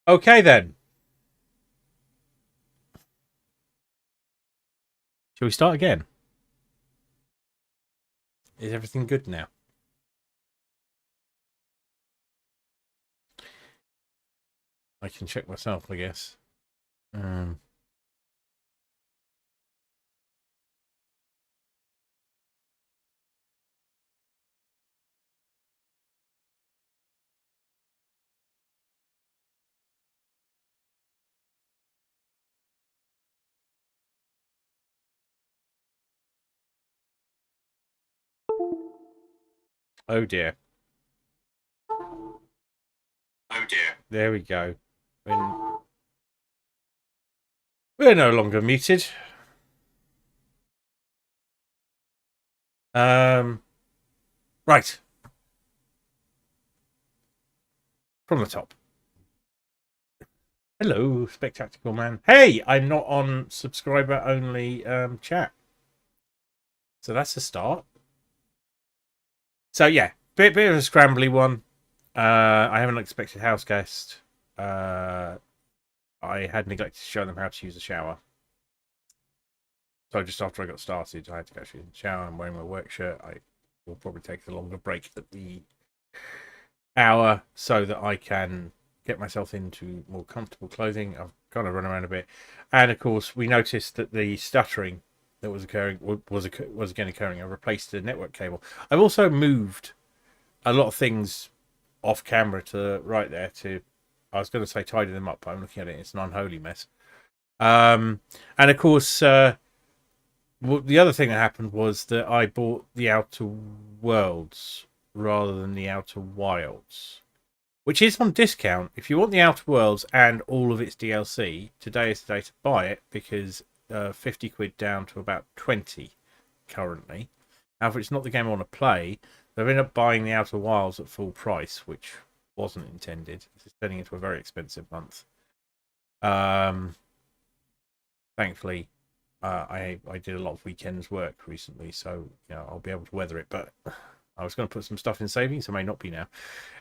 Okay then. Shall we start again? Is everything good now? I can check myself, I guess. Um, oh dear. Oh dear. There we go. We're no longer muted. Um, right. From the top. Hello, Spectacular Man. Hey, I'm not on subscriber only chat. So that's a start. So yeah, bit of a scrambly one. I have an unexpected house guest. I had neglected to show them how to use a shower. So just after I got started, I had to go in the shower. I'm wearing my work shirt. I will probably take a longer break at the hour so that I can get myself into more comfortable clothing. I've kind of run around a bit, and of course, we noticed that the stuttering that was occurring was again occurring. I replaced the network cable. I've also moved a lot of things off camera to right there to. I was going to say tidy them up, but I'm looking at it. It's an unholy mess. And of course, well, the other thing that happened was that I bought the Outer Worlds rather than the Outer Wilds, which is on discount. If you want the Outer Worlds and all of its DLC, today is the day to buy it because 50 quid down to about 20 currently. However, it's not the game I want to play. They've ended up buying the Outer Wilds at full price, which wasn't intended. This is turning into a very expensive month. Thankfully, I did a lot of weekends work recently, so I'll be able to weather it. But I was going to put some stuff in savings, so may not be now.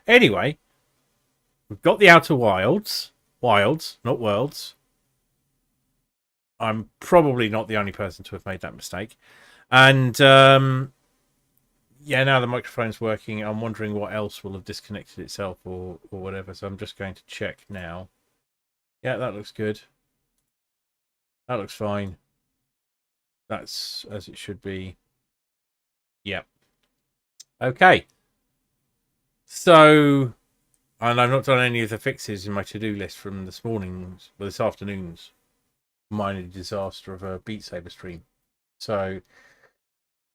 Anyway, we've got the Outer Wilds, not Worlds. I'm probably not the only person to have made that mistake, and yeah, now the microphone's working. I'm wondering what else will have disconnected itself or whatever. So I'm just going to check now. Yeah, that looks good. That looks fine. That's as it should be. Yep. Okay. So, and I've not done any of the fixes in my to-do list from this morning's, well, this afternoon's minor disaster of a Beat Saber stream. So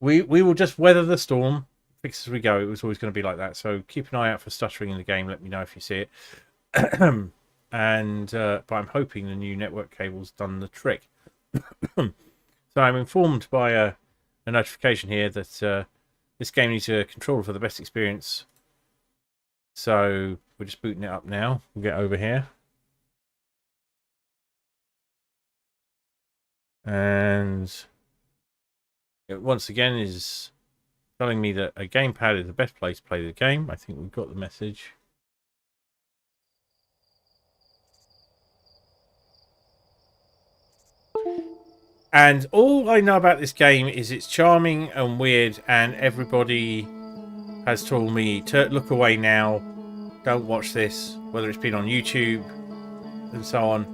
we will just weather the storm, fix as we go. It was always going to be like that. So keep an eye out for stuttering in the game. Let me know if you see it. And but I'm hoping the new network cable's done the trick. So I'm informed by a notification here that this game needs a controller for the best experience. So we're just booting it up now. We'll get over here. And it once again is telling me that a gamepad is the best place to play the game. I think we've got the message. And all I know about this game is it's charming and weird, and everybody has told me to look away now, don't watch this, whether it's been on YouTube and so on.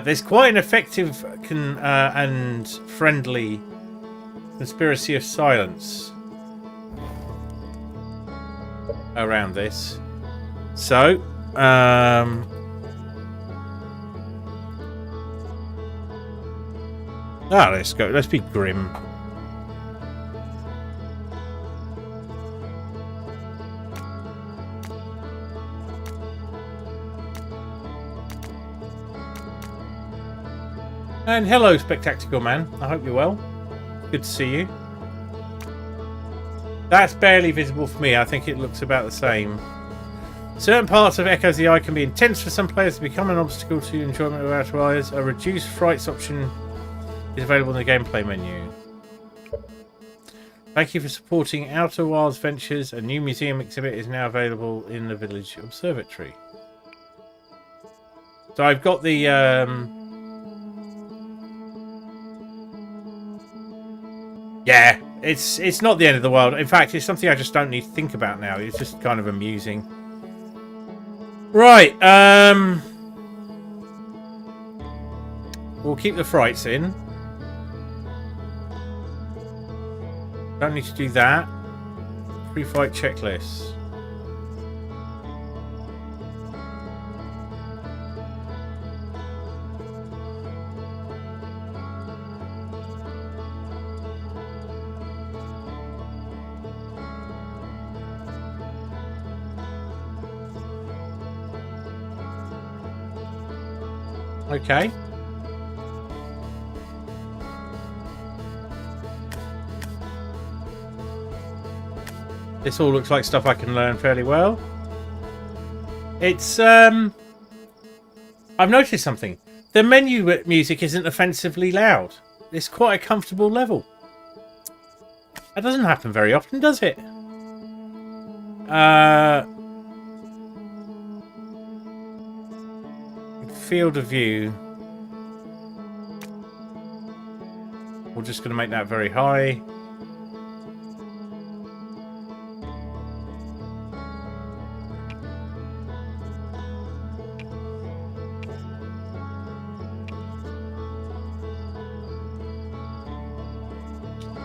There's quite an effective and friendly conspiracy of silence around this. So, let's go. Let's be grim. And hello, Spectacular Man. I hope you're well. Good to see you. That's barely visible for me. I think it looks about the same. Certain parts of Echoes of the Eye can be intense for some players to become an obstacle to enjoyment of Outer Wilds. A reduced frights option is available in the gameplay menu. Thank you for supporting Outer Wilds Ventures. A new museum exhibit is now available in the Village Observatory. So I've got the yeah, it's not the end of the world. In fact, it's something I just don't need to think about now. It's just kind of amusing. Right, we'll keep the frights in. Don't need to do that. Pre-fight checklist. Okay. This all looks like stuff I can learn fairly well. It's I've noticed something. The menu music isn't offensively loud. It's quite a comfortable level. That doesn't happen very often, does it? Field of view. We're just going to make that very high.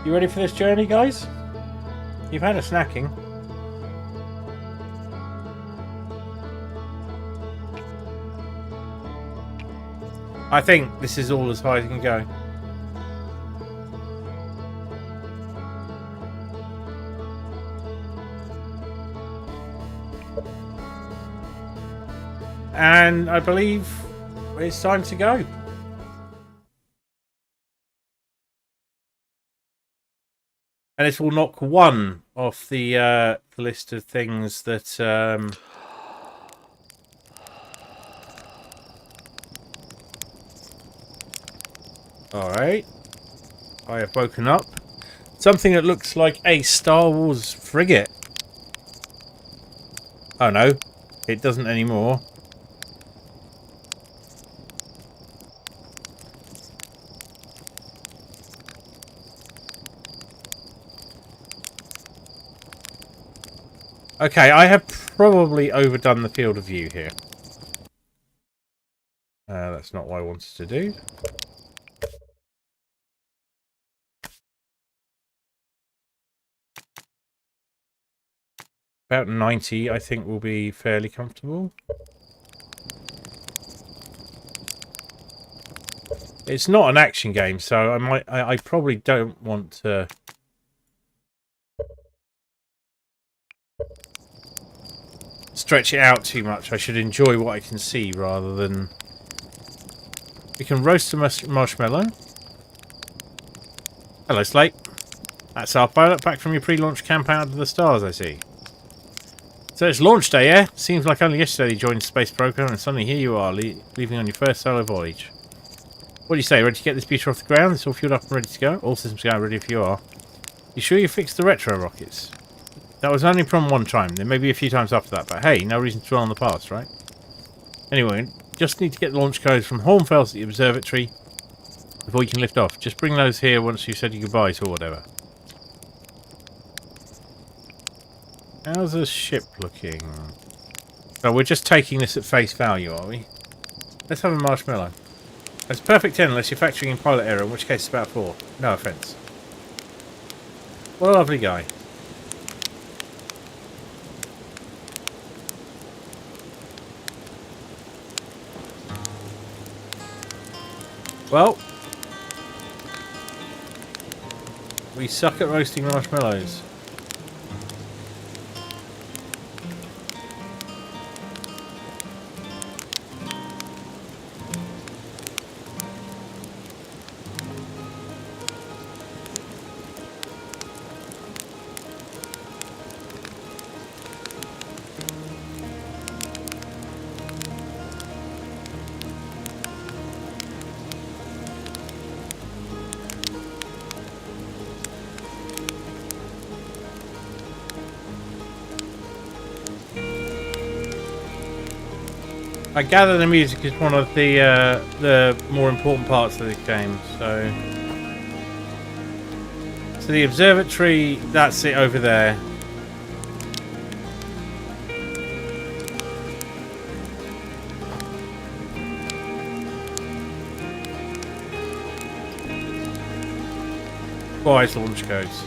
You ready for this journey, guys? You've had a snacking. I think this is all as high as it can go. And I believe it's time to go. And this will knock one off the list of things that alright. I have woken up. Something that looks like a Star Wars frigate. Oh no, it doesn't anymore. Okay, I have probably overdone the field of view here. That's not what I wanted to do. About 90, I think, will be fairly comfortable. It's not an action game, so I probably don't want to stretch it out too much. I should enjoy what I can see rather than... We can roast a marshmallow. Hello, Slate. That's our pilot, back from your pre-launch camp out of the stars, I see. So it's launch day, yeah? Seems like only yesterday you joined the space program and suddenly here you are, leaving on your first solo voyage. What do you say, ready to get this beauty off the ground? It's all fueled up and ready to go? All systems go, ready if you are. You sure you fixed the retro rockets? That was only from one time. There may be a few times after that, but hey, no reason to dwell on the past, right? Anyway, just need to get the launch codes from Hornfels at the observatory before you can lift off. Just bring those here once you've said your goodbyes or whatever. How's the ship looking? Oh, we're just taking this at face value, are we? Let's have a marshmallow. It's perfect 10 unless you're factoring in pilot error, in which case it's about 4. No offence. What a lovely guy. Well, we suck at roasting marshmallows. I gather the music is one of the more important parts of the game. So the observatory, that's it over there. Wise launch codes.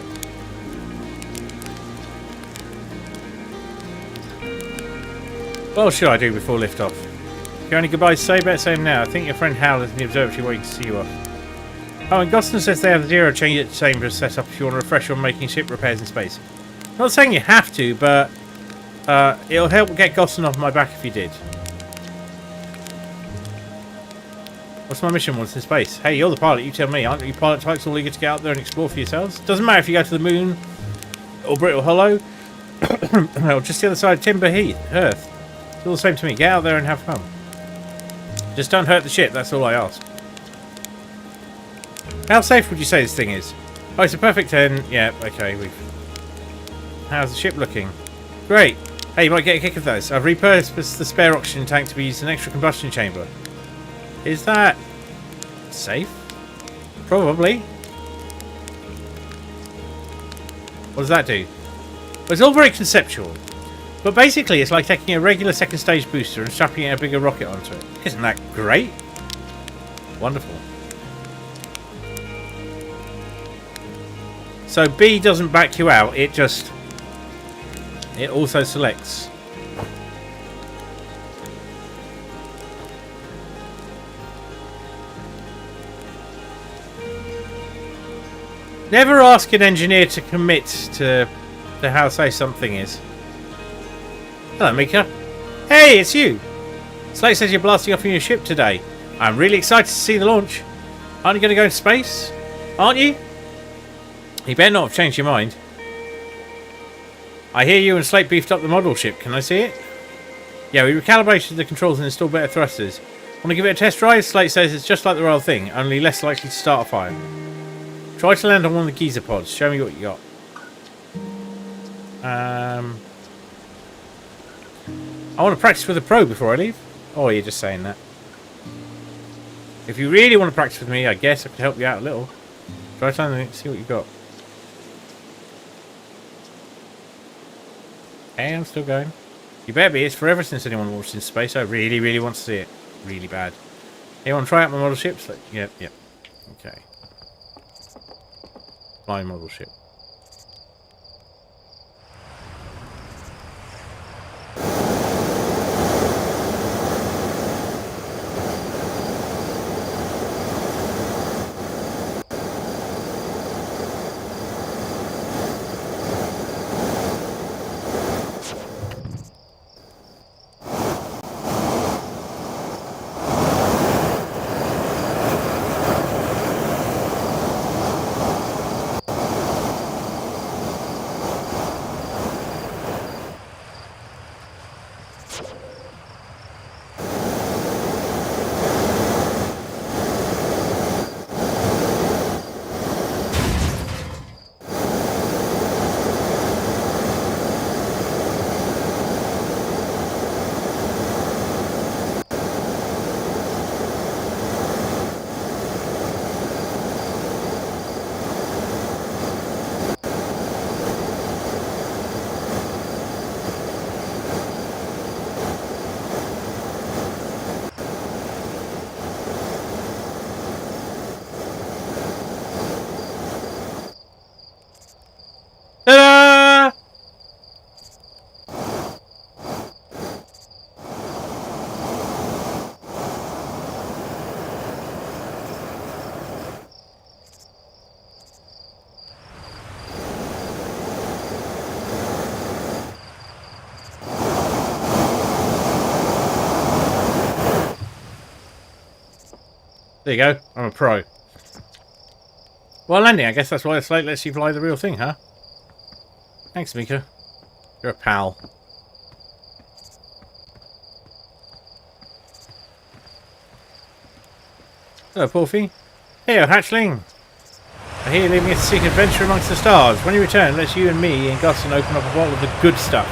What else should I do before liftoff? If you only goodbyes to say, better say them now. I think your friend Hal is in the observatory waiting to see you off. Oh, and Goston says they have zero change at the chamber set up if you want to refresh on making ship repairs in space. Not saying you have to, but it'll help get Goston off my back if you did. What's my mission once in space? Hey, you're the pilot, you tell me. Aren't you pilot types all eager to get out there and explore for yourselves? Doesn't matter if you go to the moon, or Brittle Hollow, or just the other side of Timber Heath, Earth. It's all the same to me. Get out there and have fun. Just don't hurt the ship, that's all I ask. How safe would you say this thing is? Oh, it's a perfect 10. Yeah, okay. How's the ship looking? Great. Hey, you might get a kick of those. I've repurposed the spare oxygen tank to be used as an extra combustion chamber. Is that safe? Probably. What does that do? Well, it's all very conceptual. But basically, it's like taking a regular second stage booster and strapping a bigger rocket onto it. Isn't that great? Wonderful. So B doesn't back you out, it also selects. Never ask an engineer to commit to how safe something is. Hello, Mika. Hey, it's you. Slate says you're blasting off in your ship today. I'm really excited to see the launch. Aren't you going to go into space? Aren't you? You better not have changed your mind. I hear you and Slate beefed up the model ship. Can I see it? Yeah, we recalibrated the controls and installed better thrusters. Want to give it a test drive? Slate says it's just like the Royal Thing, only less likely to start a fire. Try to land on one of the geyser pods. Show me what you got. I want to practice with a pro before I leave. Oh, you're just saying that. If you really want to practice with me, I guess I could help you out a little. Try to land and see what you got. Hey, I'm still going. You better be. It's forever since anyone launched in space. I really, really want to see it. Really bad. Hey, you want to try out my model ships? Like, yep. Okay. Flying model ship. Ta-da! There you go. I'm a pro. Well, landing. I guess that's why the Slate lets you fly the real thing, huh? Thanks, Mika. You're a pal. Hello, Porphy. Hey, hatchling. I hear you're leaving us to seek adventure amongst the stars. When you return, let's you and me and Guston open up a bottle of the good stuff.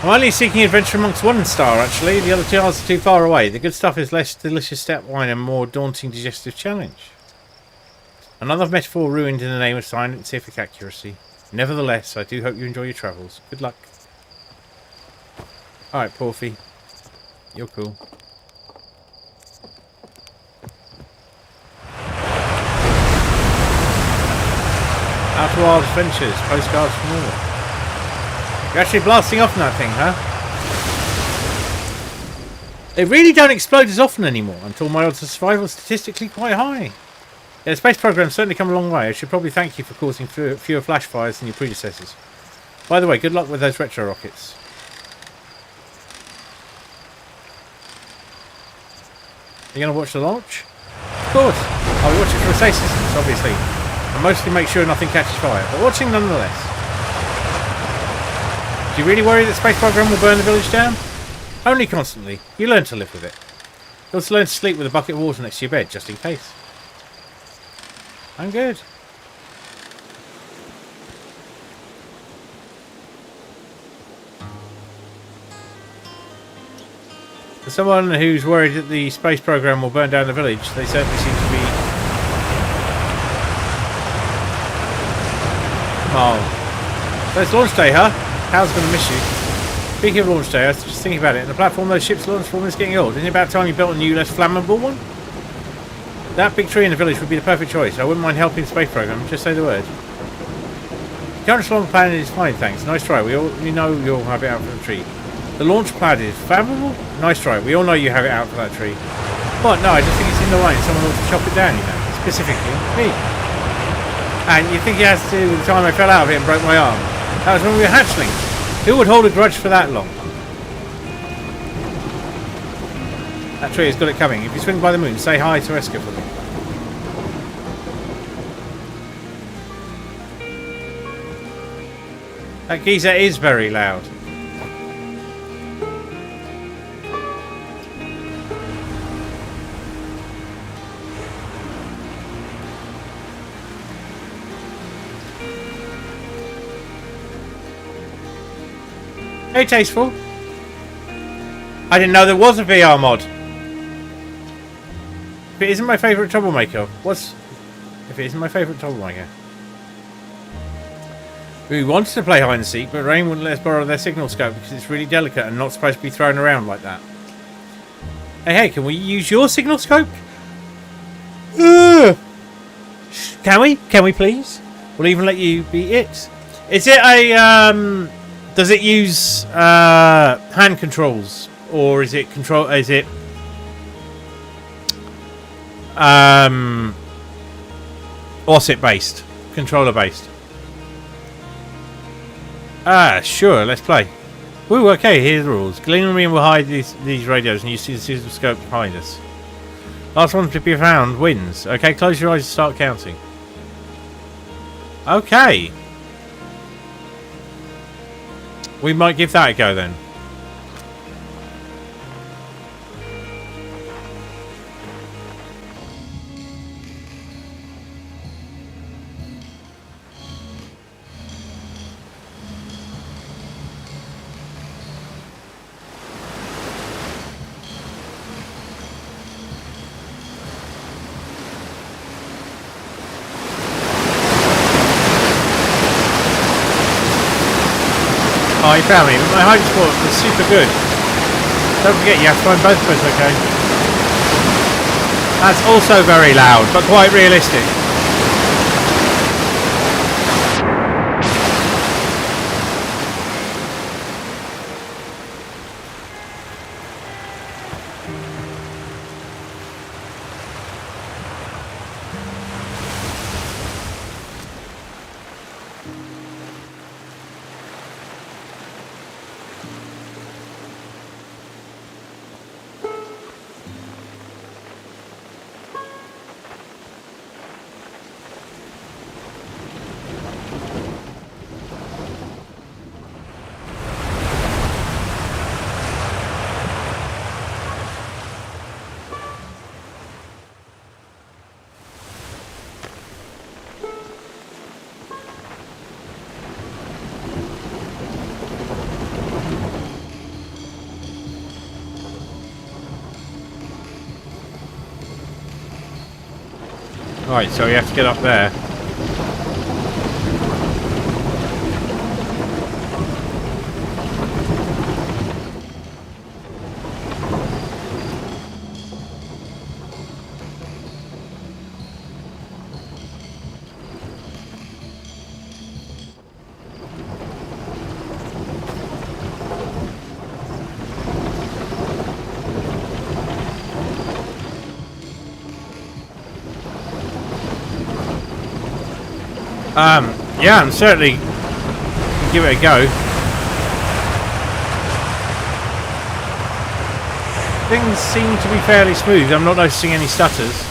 I'm only seeking adventure amongst one star, actually. The other two are too far away. The good stuff is less delicious step wine and more daunting digestive challenge. Another metaphor ruined in the name of scientific accuracy. Nevertheless, I do hope you enjoy your travels. Good luck. Alright, Porfy. You're cool. Outer Wild Adventures, postcards from all. You're actually blasting off in that thing, huh? They really don't explode as often anymore. I'm told my odds of survival are statistically quite high. Yeah, the space program's certainly come a long way. I should probably thank you for causing fewer flash fires than your predecessors. By the way, good luck with those retro rockets. Are you going to watch the launch? Of course. I'll be watching for stasis, obviously. And mostly make sure nothing catches fire, but watching nonetheless. Do you really worry that the space program will burn the village down? Only constantly. You learn to live with it. You also learn to sleep with a bucket of water next to your bed, just in case. I'm good. For someone who's worried that the space program will burn down the village, they certainly seem to be... Oh. So it's launch day, huh? Hal's going to miss you. Speaking of launch day, I was just thinking about it. The platform those ships launched from is getting old. Isn't it about time you built a new, less flammable one? That big tree in the village would be the perfect choice. I wouldn't mind helping the space program. Just say the word. Current long plan is fine, thanks. Nice try. We know you'll have it out for the tree. The launch pad is flammable? Nice try. We all know you have it out for that tree. What? No, I just think it's in the line. Someone wants to chop it down, you know. Specifically, me. And you think it has to do with the time I fell out of it and broke my arm? That was when we were hatchlings. Who would hold a grudge for that long? That tree has got it coming. If you swing by the moon, say hi to Eska for me. That geezer is very loud. Hey, Tasteful. I didn't know there was a VR mod. If it isn't my favourite troublemaker, what's... If it isn't my favourite troublemaker? We wanted to play hide and seek, but Rain wouldn't let us borrow their signal scope because it's really delicate and not supposed to be thrown around like that. Hey, can we use your signal scope? Can we? Can we please? We'll even let you be it. Is it a, does it use, hand controls? Or is it control, is it, OSIT based? Controller based? Ah, sure, let's play. Ooh, okay, here's the rules. Glenn and me will hide these radios and you see the signal scope behind us. Last one to be found wins. Okay, close your eyes and start counting. Okay. We might give that a go then. Oh, you found me. My hiding spot is super good. Don't forget, you have to find both of us, okay? That's also very loud, but quite realistic. Right, so you have to get up there. Yeah, and certainly give it a go. Things seem to be fairly smooth. I'm not noticing any stutters.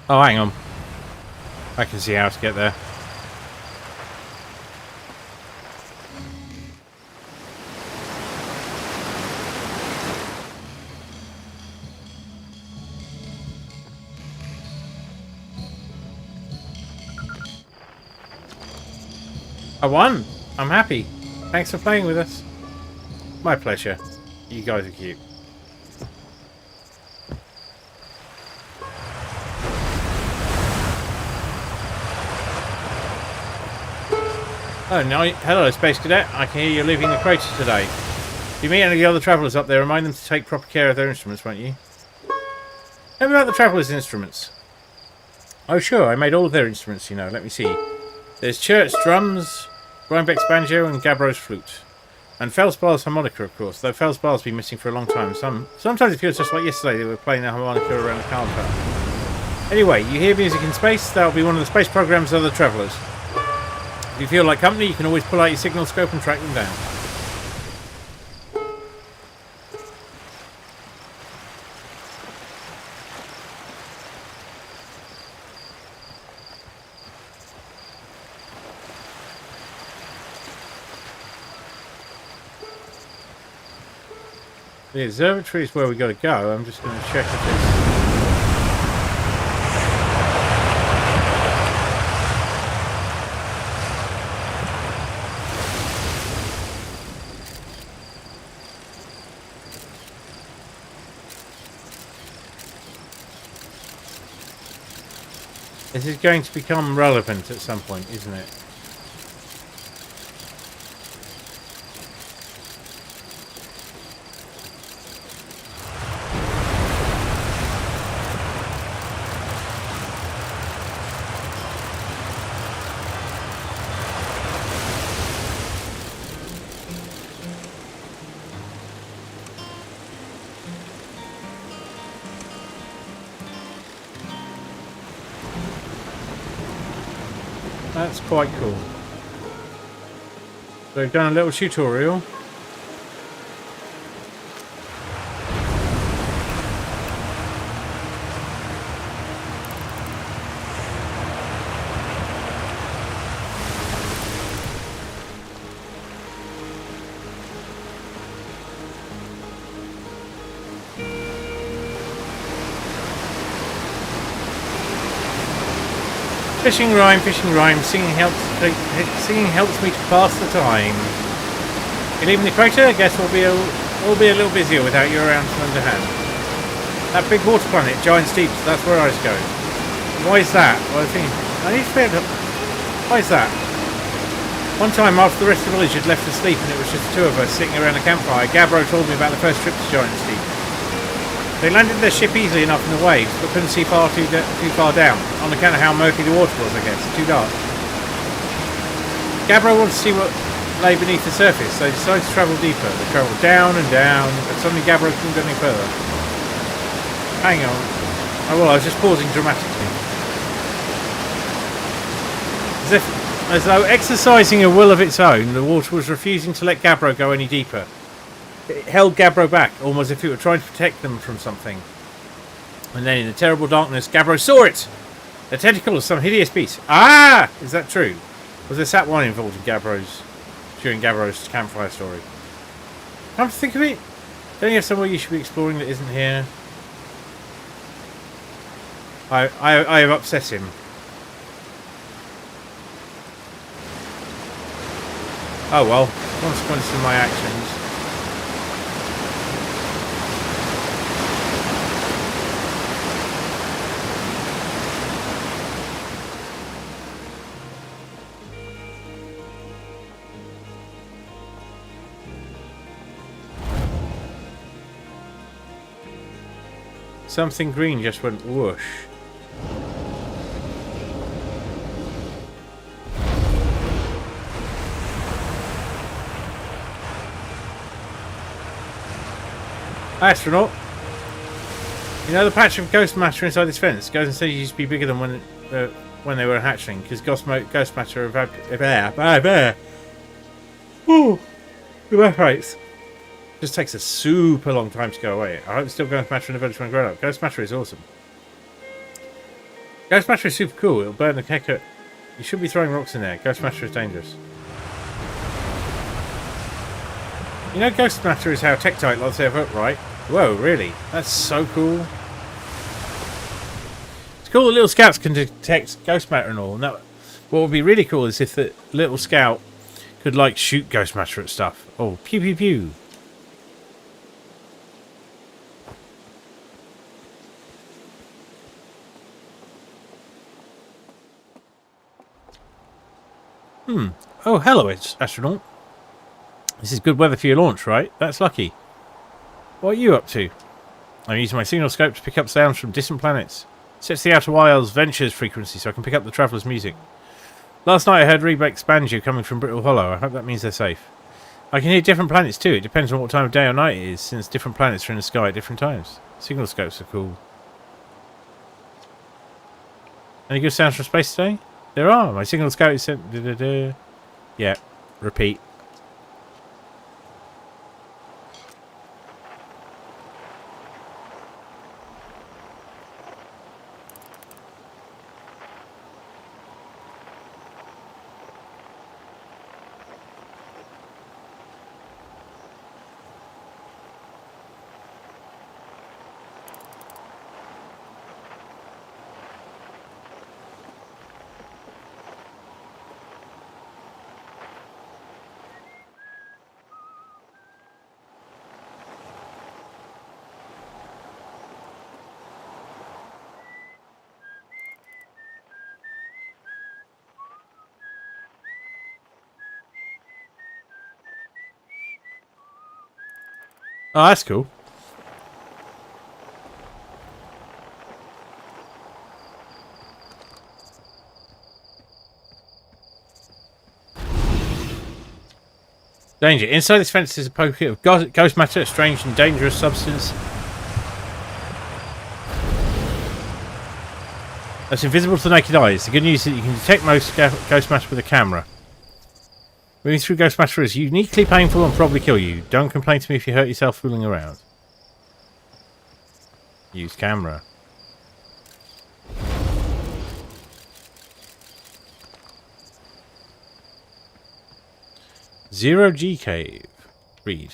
Oh, hang on. I can see how to get there. I won! I'm happy. Thanks for playing with us. My pleasure. You guys are cute. Oh, no. Hello, Space Cadet. I can hear you're leaving the crater today. If you meet any of the other travellers up there, remind them to take proper care of their instruments, won't you? Tell me about the travellers' instruments. Oh, sure. I made all of their instruments, you know. Let me see. There's Church drums, Rhinebeck's banjo, and Gabbro's flute. And Felspar's harmonica, of course. Though Felspar's been missing for a long time. Sometimes it feels just like yesterday they were playing the harmonica around the campfire. Anyway, you hear music in space? That'll be one of the space programs of the travellers. If you feel like company, you can always pull out your signal scope and track them down. The observatory is where we got to go. I'm just going to check if it's... This is going to become relevant at some point, isn't it? That's quite cool. So we've done a little tutorial. Fishing rhyme, singing helps me to pass the time. You're leaving the crater? I guess we'll be a little busier without you around to lend a hand. That big water planet, Giant Steeps, that's where I was going. Why is that? Well, I need to figure out. Why is that? One time after the rest of the village had left asleep and it was just the two of us sitting around a campfire, Gabbro told me about the first trip to Giant Steeps. They landed their ship easily enough in the waves, but couldn't see too far down, on account of how murky the water was, I guess. Too dark. Gabbro wanted to see what lay beneath the surface, so they decided to travel deeper. They travelled down and down, but suddenly Gabbro couldn't go any further. Hang on. Oh well, I was just pausing dramatically. As though exercising a will of its own, the water was refusing to let Gabbro go any deeper. It held Gabbro back, almost as if it were trying to protect them from something. And then in the terrible darkness, Gabbro saw it! A tentacle of some hideous beast. Ah! Is that true? Was there sat one involved in during Gabbro's campfire story? Come to think of it, don't you have somewhere you should be exploring that isn't here? I have upset him. Oh well, consequences of my actions. Something green just went whoosh. Astronaut, you know the patch of ghost matter inside this fence? Ghost and said used to be bigger than when they were hatchling, because ghost matter evaporates. Just takes a super long time to go away. I hope it's still ghost matter in the village when grown up. Ghost matter is awesome. Ghost matter is super cool. It'll burn the heck out. You should be throwing rocks in there. Ghost matter is dangerous. You know ghost matter is how Tektite lights their vote, right? Whoa, really? That's so cool. It's cool that little scouts can detect ghost matter and all. And that, what would be really cool is if the little scout could, like, shoot ghost matter at stuff. Oh, pew pew pew. Oh, hello, it's Astronaut. This is good weather for your launch, right? That's lucky. What are you up to? I'm using my signal scope to pick up sounds from distant planets. Sets the Outer Wilds Ventures frequency so I can pick up the traveller's music. Last night I heard Rebec's banjo coming from Brittle Hollow. I hope that means they're safe. I can hear different planets too. It depends on what time of day or night it is, since different planets are in the sky at different times. Signal scopes are cool. Any good sounds from space today? There are. My signal scope is sent. Yeah. Repeat. Oh, that's cool. Danger. Inside this fence is a pocket of ghost matter, a strange and dangerous substance that's invisible to the naked eyes. The good news is that you can detect most ghost matter with a camera. Moving through ghost matter is uniquely painful and probably kill you. Don't complain to me if you hurt yourself fooling around. Use camera. Zero G Cave. Read.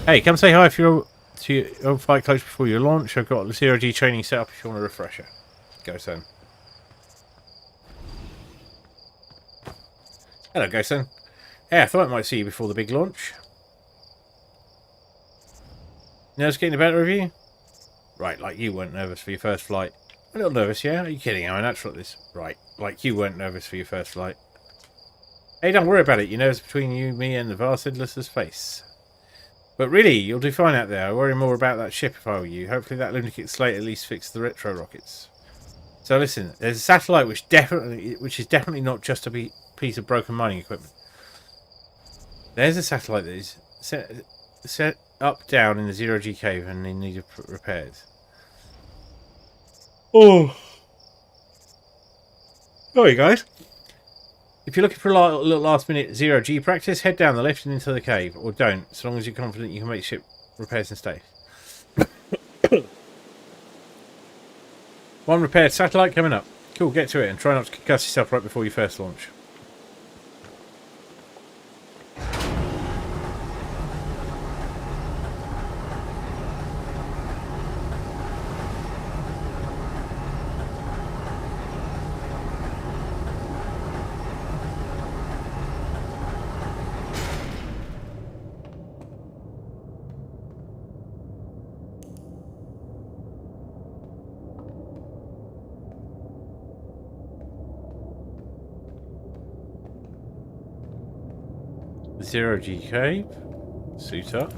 Hey, come say hi if you're to your fight close before your launch. I've got Zero G training set up if you want a refresher. Go son. Hello, Go son. Yeah, I thought I might see you before the big launch. Nerves getting the better of you? Right, like you weren't nervous for your first flight. A little nervous, yeah? Are you kidding? I'm natural at this. Right, like you weren't nervous for your first flight. Hey, don't worry about it. You know it's between you, me, and the vast endless of space. But really, you'll do fine out there. I worry more about that ship if I were you. Hopefully that lunatic slate at least fixed the retro rockets. So listen, there's a satellite which is definitely not just a piece of broken mining equipment. There's a satellite that is set up down in the Zero G cave and in need of repairs. Oh, sorry guys. If you're looking for a little last minute Zero G practice, head down the lift and into the cave, or don't, so long as you're confident you can make ship repairs and stay. One repaired satellite coming up. Cool, get to it and try not to concuss yourself right before your first launch. Zero G cave. Suit up.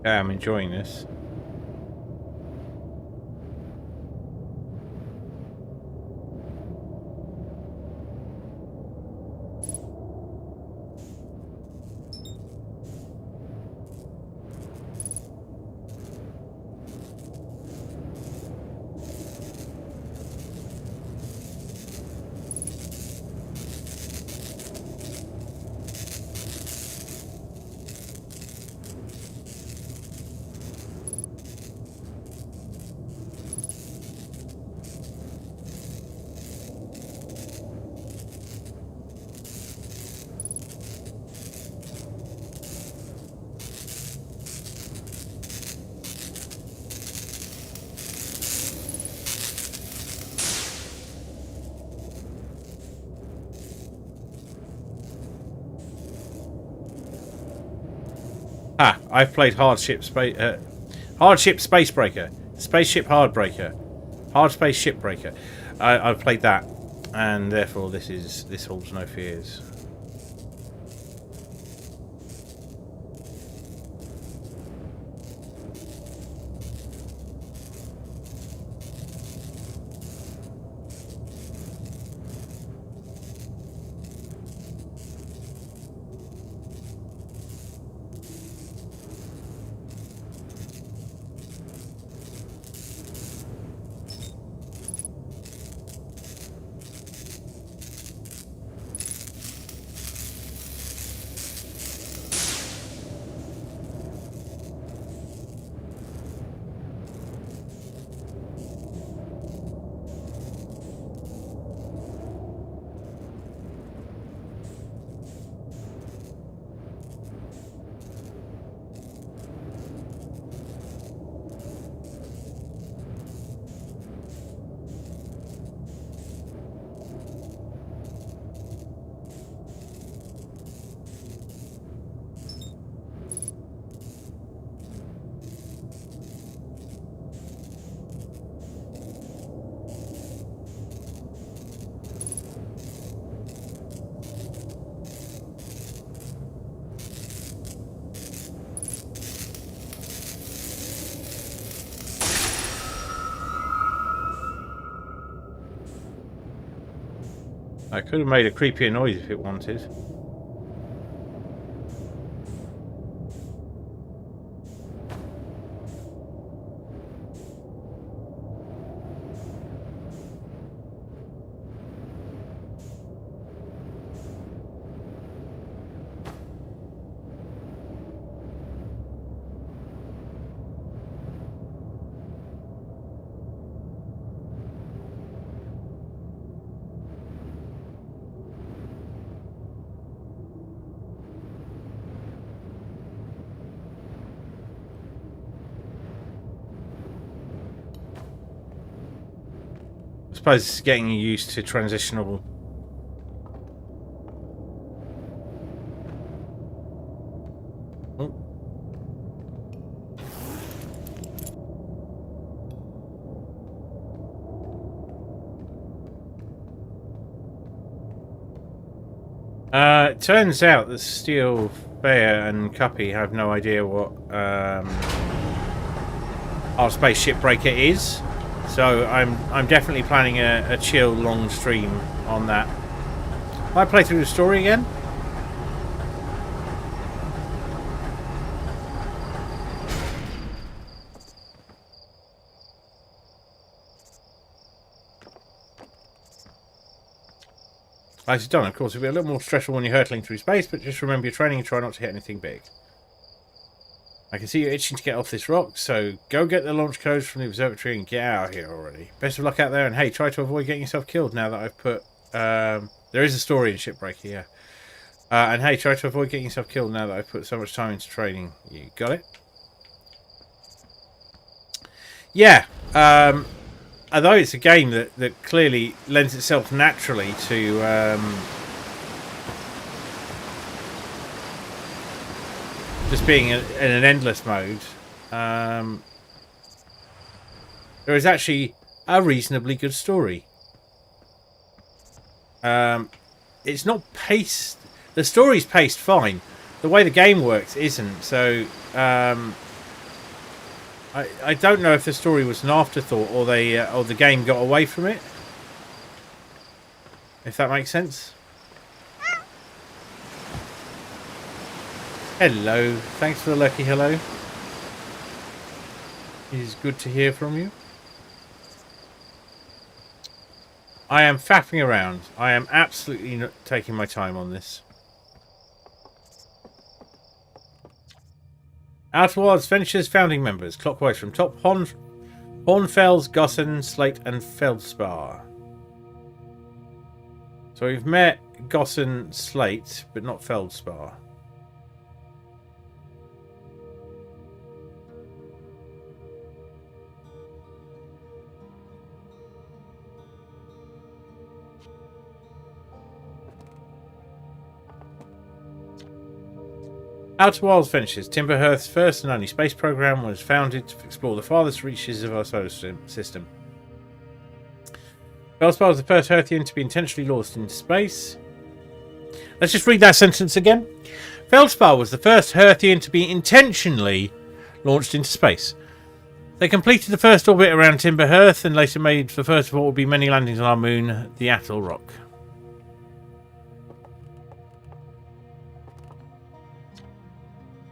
Yeah, I'm enjoying this. Ah, I've played Hardship Spacebreaker, Spaceship Hardbreaker, Hard Space Shipbreaker. I've played that, and therefore this holds no fears. I could have made a creepier noise if it wanted. I suppose it's getting used to transitional. Oh. It turns out that Steel, Fair, and Cuppy have no idea what our space shipbreaker is. So I'm definitely planning a chill long stream on that. I play through the story again. As you've done, of course, it'll be a little more stressful when you're hurtling through space, but just remember your training and try not to hit anything big. I can see you're itching to get off this rock, so go get the launch codes from the observatory and get out of here already. Best of luck out there, and hey, try to avoid getting yourself killed now that I've put... there is a story in Shipbreaker, yeah. And hey, try to avoid getting yourself killed now that I've put so much time into training. You got it? Yeah. Although it's a game that clearly lends itself naturally to... just being in an endless mode, there is actually a reasonably good story. It's not paced. The story's paced fine. The way the game works isn't. So I don't know if the story was an afterthought or the game got away from it. If that makes sense. Hello. Thanks for the lucky hello. It is good to hear from you. I am faffing around. I am absolutely not taking my time on this. Outer Wilds Ventures founding members. Clockwise from top. Hornfels, Gossen, Slate and Feldspar. So we've met Gossen, Slate, but not Feldspar. Outer Wilds Ventures, Timberhearth's first and only space program, was founded to explore the farthest reaches of our solar system. Feldspar was the first Earthian to be intentionally launched into space. Let's just read that sentence again. Feldspar was the first Earthian to be intentionally launched into space. They completed the first orbit around Timberhearth and later made the first of what will be many landings on our moon, the Atoll Rock.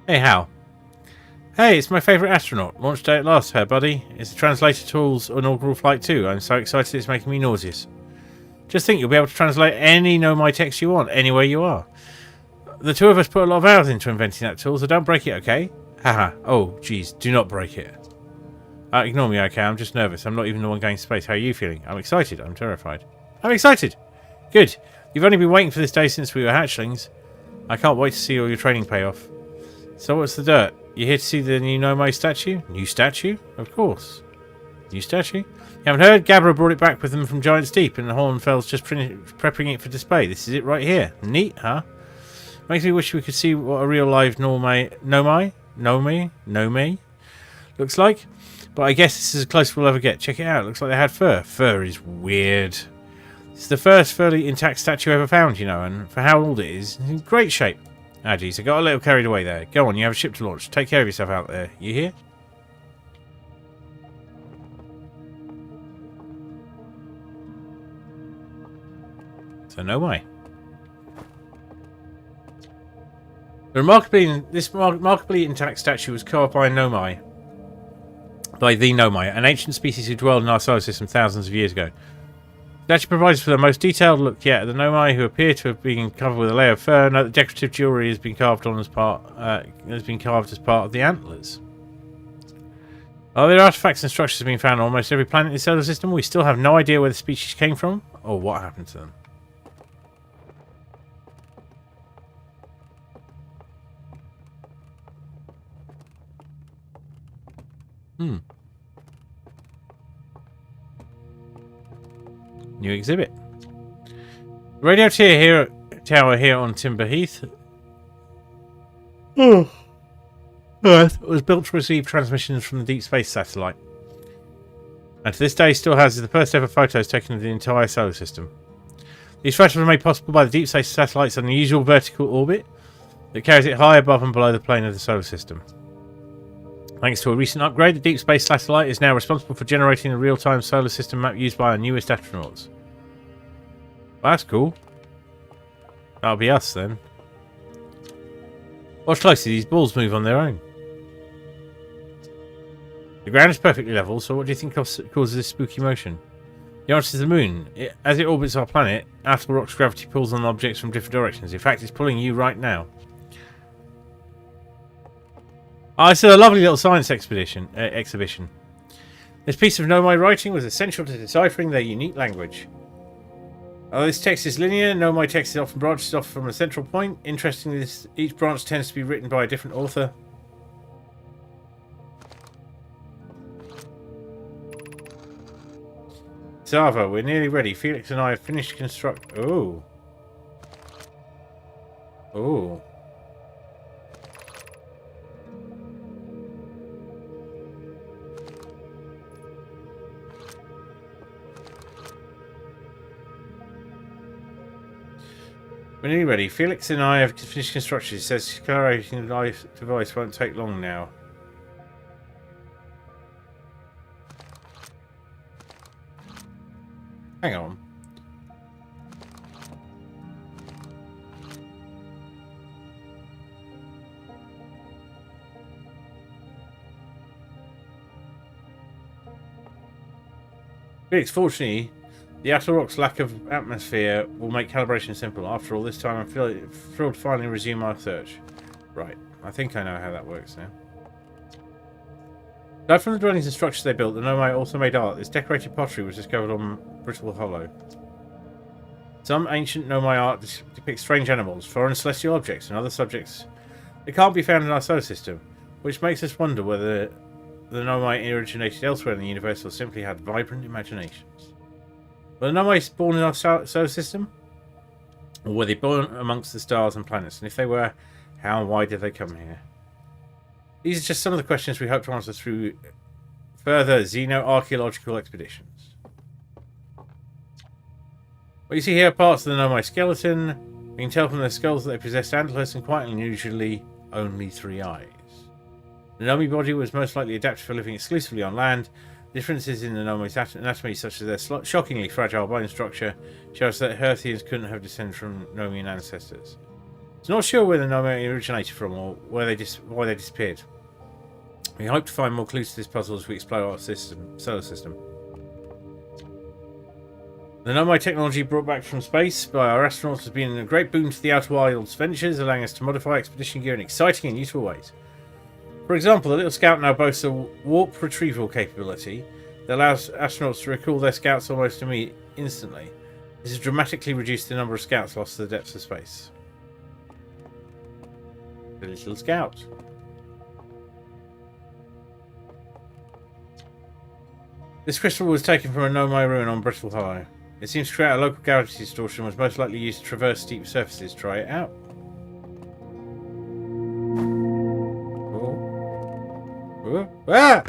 Hey, Hal. Hey, it's my favourite astronaut. Launch day at last, her buddy. It's the Translator Tool's inaugural flight too. I'm so excited it's making me nauseous. Just think, you'll be able to translate any Nomai text you want, anywhere you are. The two of us put a lot of hours into inventing that tool, so don't break it, okay? Haha. Oh, geez, do not break it. Ignore me, okay? I'm just nervous. I'm not even the one going to space. How are you feeling? I'm excited. I'm terrified. I'm excited! Good. You've only been waiting for this day since we were hatchlings. I can't wait to see all your training pay off. So what's the dirt? You here to see the new Nomai statue? New statue? Of course. New statue? You haven't heard? Gabra brought it back with them from Giant's Deep and the Hornfels just prepping it for display. This is it right here. Neat, huh? Makes me wish we could see what a real live Nomai looks like. But I guess this is as close as we'll ever get. Check it out. Looks like they had fur. Fur is weird. It's the first fully intact statue ever found, you know, and for how old it is, it's in great shape. Ah, geez, I got a little carried away there. Go on, you have a ship to launch. Take care of yourself out there. You hear? So, no way. This remarkably intact statue was carved by Nomai. By the Nomai, an ancient species who dwelled in our solar system thousands of years ago. It actually provides for the most detailed look yet at the Nomai, who appear to have been covered with a layer of fur. Note that decorative jewellery has been carved as part of the antlers. Other artifacts and structures have been found on almost every planet in the solar system. We still have no idea where the species came from or what happened to them. New exhibit. The radio tower here on Timber Heath Earth was built to receive transmissions from the Deep Space satellite, and to this day still has the first ever photos taken of the entire solar system. These photos were made possible by the Deep Space satellite's unusual vertical orbit that carries it high above and below the plane of the solar system. Thanks to a recent upgrade, the Deep Space satellite is now responsible for generating the real-time solar system map used by our newest astronauts. Well, that's cool. That'll be us then. Watch closely, these balls move on their own. The ground is perfectly level, so what do you think causes this spooky motion? The answer is the moon. As it orbits our planet, Atoll Rock's gravity pulls on objects from different directions. In fact, it's pulling you right now. Oh, it's a lovely little science exhibition. This piece of Nomai writing was essential to deciphering their unique language. Although this text is linear, Nomai text is often branches off from a central point. Interestingly, each branch tends to be written by a different author. Zava, we're nearly ready. Felix and I have finished construct. Oh. Oh. We're nearly ready. Felix and I have finished construction. It says accelerating the device won't take long now. Hang on. Felix, fortunately, the Attlerock's lack of atmosphere will make calibration simple. After all this time, I'm thrilled to finally resume our search. Right. I think I know how that works now. Aside from the dwellings and structures they built, the Nomai also made art. This decorated pottery was discovered on Brittle Hollow. Some ancient Nomai art depicts strange animals, foreign celestial objects, and other subjects that can't be found in our solar system, which makes us wonder whether the Nomai originated elsewhere in the universe or simply had vibrant imaginations. Were the Nomai born in our solar system? Or were they born amongst the stars and planets? And if they were, how and why did they come here? These are just some of the questions we hope to answer through further xeno-archaeological expeditions. What you see here are parts of the Nomai skeleton. We can tell from their skulls that they possessed antlers and quite unusually only 3 eyes. The Nomai body was most likely adapted for living exclusively on land. Differences in the Nomai's anatomy, such as their shockingly fragile bone structure, show us that Herthians couldn't have descended from Nomian ancestors. It's not sure where the Nomai originated from or why they disappeared. We hope to find more clues to this puzzle as we explore our solar system. The Nomai technology brought back from space by our astronauts has been a great boon to the Outer Wilds ventures, allowing us to modify expedition gear in exciting and useful ways. For example, the little scout now boasts a warp retrieval capability that allows astronauts to recall their scouts almost instantly. This has dramatically reduced the number of scouts lost to the depths of space. The little scout. This crystal was taken from a Nomai ruin on Brittle Hollow. It seems to create a local gravity distortion and was most likely used to traverse steep surfaces. Try it out. Oh. Ah!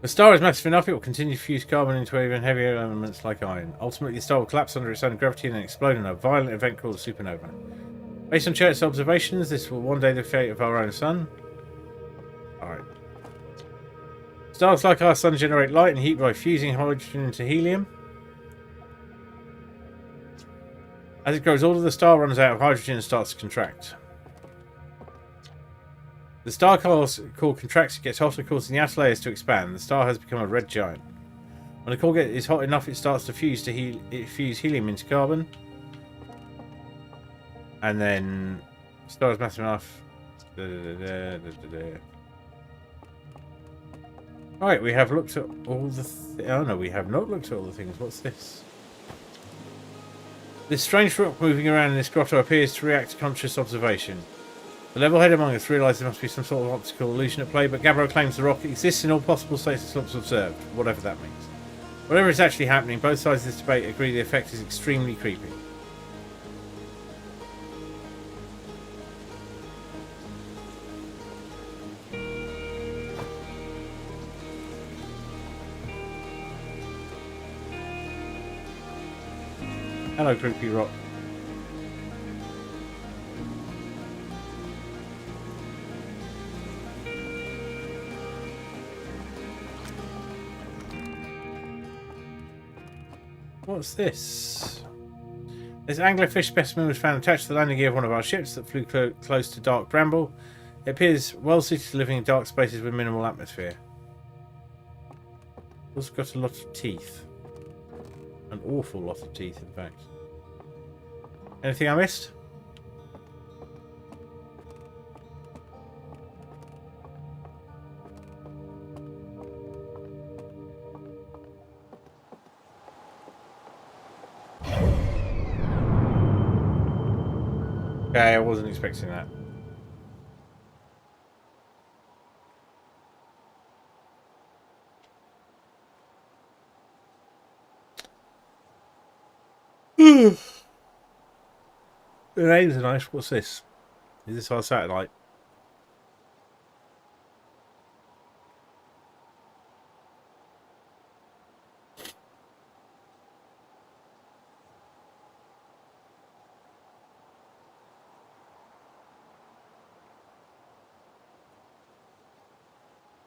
The star is massive enough it will continue to fuse carbon into even heavier elements like iron. Ultimately, the star will collapse under its own gravity and then explode in a violent event called a supernova. Based on Church's observations, this will one day be the fate of our own sun. Alright. Stars like our sun generate light and heat by fusing hydrogen into helium. As it grows older, the star runs out of hydrogen and starts to contract. The star core contracts, it gets hotter, causing the outer layers to expand. The star has become a red giant. When the core is hot enough, it starts to fuse helium into carbon. And then, the star is massive enough. Right, we have looked at all the. Oh no, we have not looked at all the things. What's this? This strange rock moving around in this grotto appears to react to conscious observation. The level-headed among us realise there must be some sort of optical illusion at play, but Gabbro claims the rock exists in all possible states it looks observed, whatever that means. Whatever is actually happening, both sides of this debate agree the effect is extremely creepy. Hello, creepy rock. What's this? This anglerfish specimen was found attached to the landing gear of one of our ships that flew close to Dark Bramble. It appears well suited to living in dark spaces with minimal atmosphere. It's also got a lot of teeth. An awful lot of teeth, in fact. Anything I missed? Okay, I wasn't expecting that. The names are nice. What's this? Is this our satellite?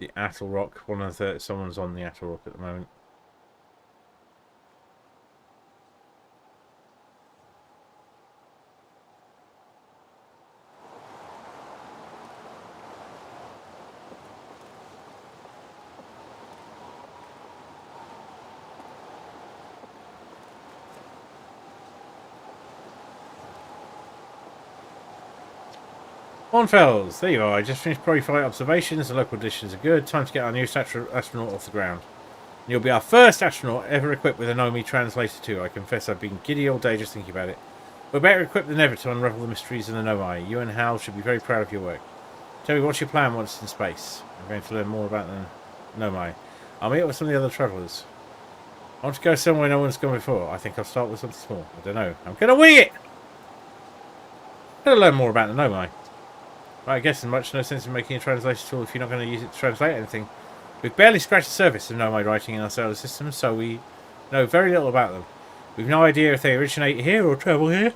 The Atoll Rock. Someone's on the Atoll Rock at the moment. Monfels, there you are. I just finished pre-flight observations. The local conditions are good. Time to get our newest astronaut off the ground. You'll be our first astronaut ever equipped with a Nomi translator too. I confess I've been giddy all day just thinking about it. We're better equipped than ever to unravel the mysteries of the Nomai. You and Hal should be very proud of your work. Tell me, what's your plan once in space? I'm going to learn more about the Nomai. I'll meet up with some of the other travellers. I want to go somewhere no one's gone before. I think I'll start with something small. I don't know. I'm going to wing it! I'm going to learn more about the Nomai. Right, I guess there's much no sense in making a translation tool if you're not going to use it to translate anything. We've barely scratched the surface of Nomai writing in our solar system, so we know very little about them. We've no idea if they originate here or travel here,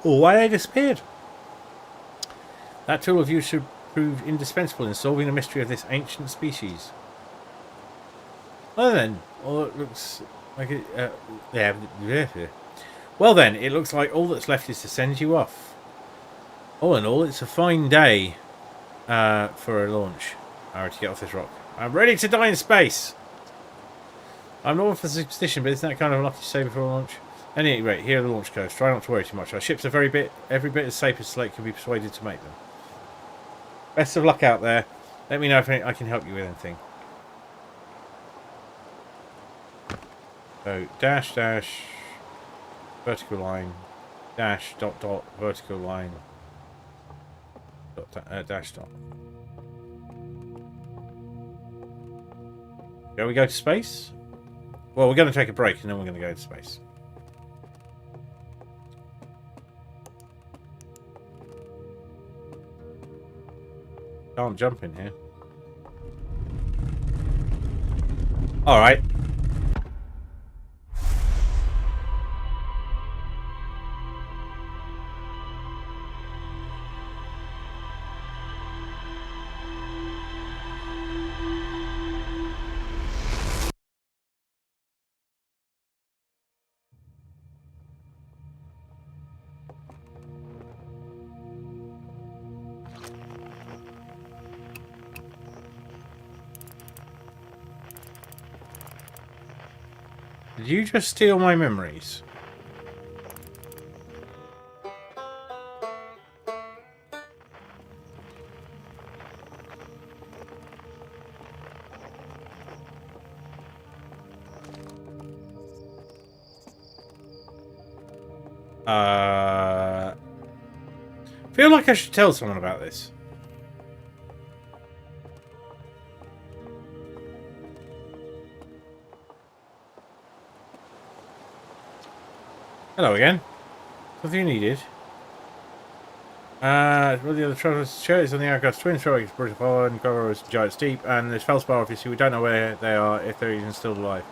or why they disappeared. That tool of yours should prove indispensable in solving the mystery of this ancient species. Well then, all it looks like it, well then, it looks like all that's left is to send you off. All in all, it's a fine day for a launch. Alright, to get off this rock. I'm ready to die in space! I'm not one for superstition, but isn't that kind of lucky to say before launch? At any rate, here are the launch codes. Try not to worry too much. Our ships are every bit as safe as Slate can be persuaded to make them. Best of luck out there. Let me know if I can help you with anything. So, dash, dash, vertical line, dash, dot, dot, vertical line, dot, dash, dot. Shall we go to space? Well, we're going to take a break and then we're going to go to space. Can't jump in here. Alright. Did you just steal my memories? Feel like I should tell someone about this. Hello again. Something you needed. Well, the other travelers' church on the Argos Twins, Troy, British and Goros, Giant Steep, and there's Felspar, obviously. We don't know where they are, if they're even still alive.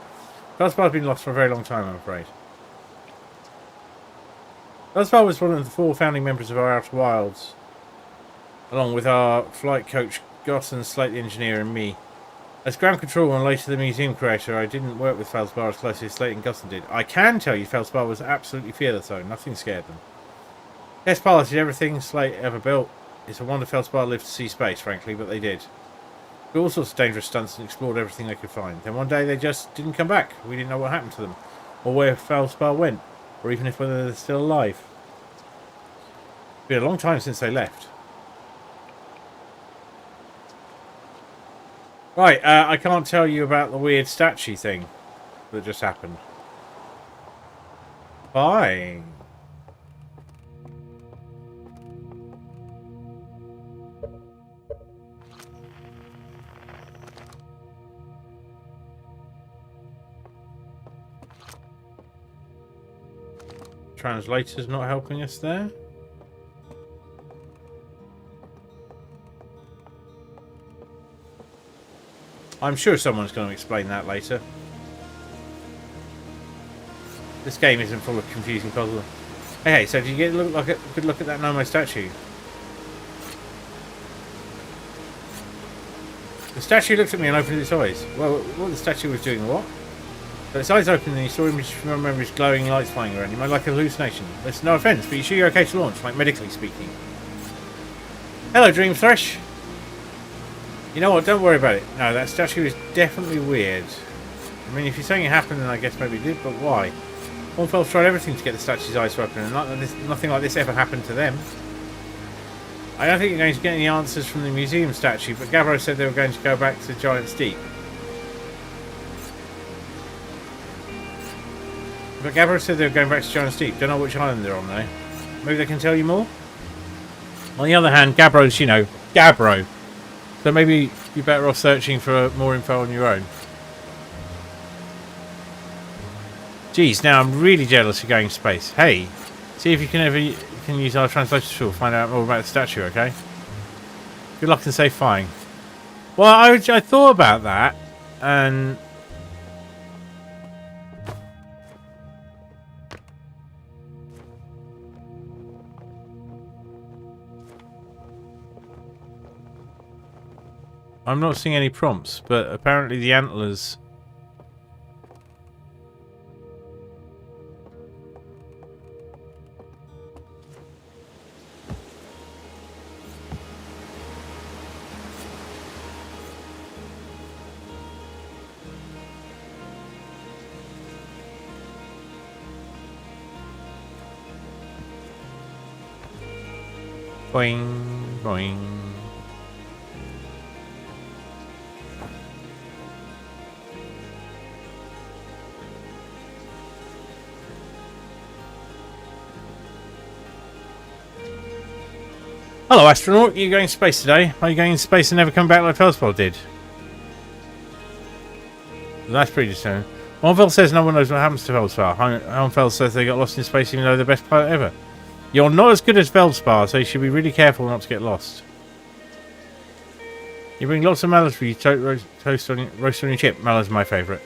Felspar's been lost for a very long time, I'm afraid. Felspar was one of the 4 founding members of our Outer Wilds, along with our flight coach, Goss and Slate the engineer, and me. As ground control and later the museum creator, I didn't work with Felspar as closely as Slate and Guston did. I can tell you Felspar was absolutely fearless though, nothing scared them. Test piloted everything Slate ever built. It's a wonder Felspar lived to see space, frankly, but they did. did all sorts of dangerous stunts and explored everything they could find. Then one day they just didn't come back. We didn't know what happened to them, or where Feldspar went, or even if whether they're still alive. It's been a long time since they left. Right, I can't tell you about the weird statue thing that just happened. Fine. Translator's not helping us there. I'm sure someone's going to explain that later. This game isn't full of confusing puzzles. Hey, so did you get a good look at that Nomo statue? The statue looked at me and opened its eyes. Well, what the statue was doing, what? But its eyes opened and you saw images from your memories, glowing lights flying around. You might like a hallucination. That's no offence, but you sure you're okay to launch, like medically speaking? Hello, Dream Thresh. You know what, don't worry about it. No, that statue is definitely weird. I mean, if you're saying it happened, then I guess maybe it did, but why? Hornfels tried everything to get the statue's eyes to open, and nothing like this ever happened to them. I don't think you're going to get any answers from the museum statue, but Gabbro said they were going to go back to Giant's Deep. But Gabbro said they were going back to Giant's Deep. Don't know which island they're on, though. Maybe they can tell you more? On the other hand, Gabbro's, you know, Gabbro. So maybe you're better off searching for more info on your own. Geez, now I'm really jealous of going to space. Hey, see if you can use our translation tool to find out more about the statue, okay? Good luck and safe flying. Well, I thought about that, and I'm not seeing any prompts, but apparently the antlers. Boing, boing. Hello, astronaut. Are you going to space today? Are you going in space and never come back like Feldspar did? That's pretty disturbing. Hornfels says no one knows what happens to Feldspar. Hornfels says they got lost in space even though they're the best pilot ever. You're not as good as Feldspar, so you should be really careful not to get lost. You bring lots of mallows for you. Roast on your chip. Mallow's my favourite.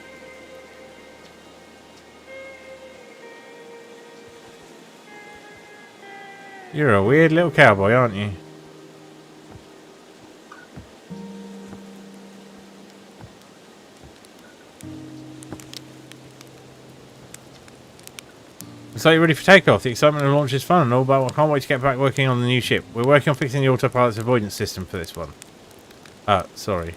You're a weird little cowboy, aren't you? So you're ready for takeoff. The excitement of launch is fun and all, but I can't wait to get back working on the new ship. We're working on fixing the autopilot's avoidance system for this one. Sorry.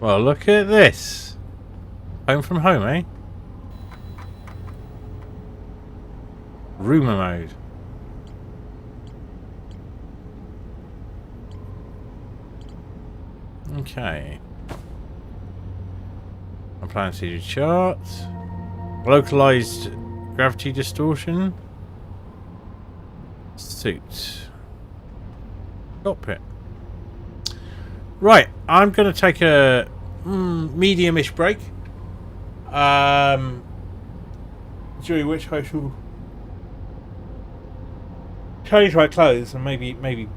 Well, look at this. Home from home, eh? Rumour mode. Okay. I'm planning to do chart. Localized gravity distortion. Suit. Cockpit. Right, I'm going to take a medium-ish break. During which I shall change my clothes and maybe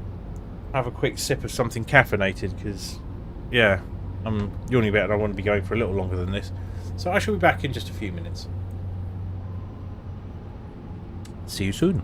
have a quick sip of something caffeinated because, yeah, I'm yawning a bit and I want to be going for a little longer than this. So I shall be back in just a few minutes. See you soon.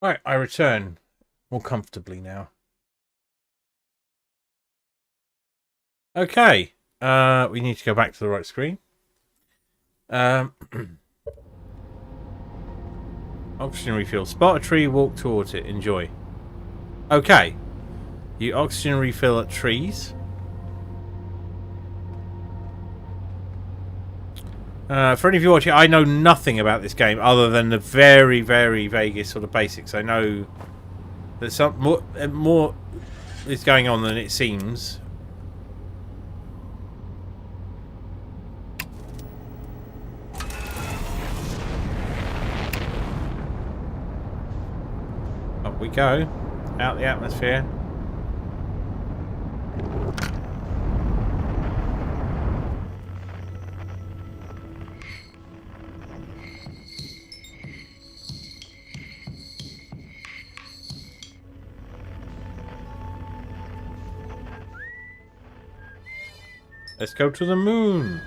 Right, I return more comfortably now. Okay, we need to go back to the right screen. Oxygen refill. Spot a tree, walk towards it. Enjoy. Okay. You oxygen refill at trees. For any of you watching, I know nothing about this game other than the very, very vaguest sort of basics. I know that some more is going on than it seems. Up we go. Out the atmosphere. Let's go to the moon.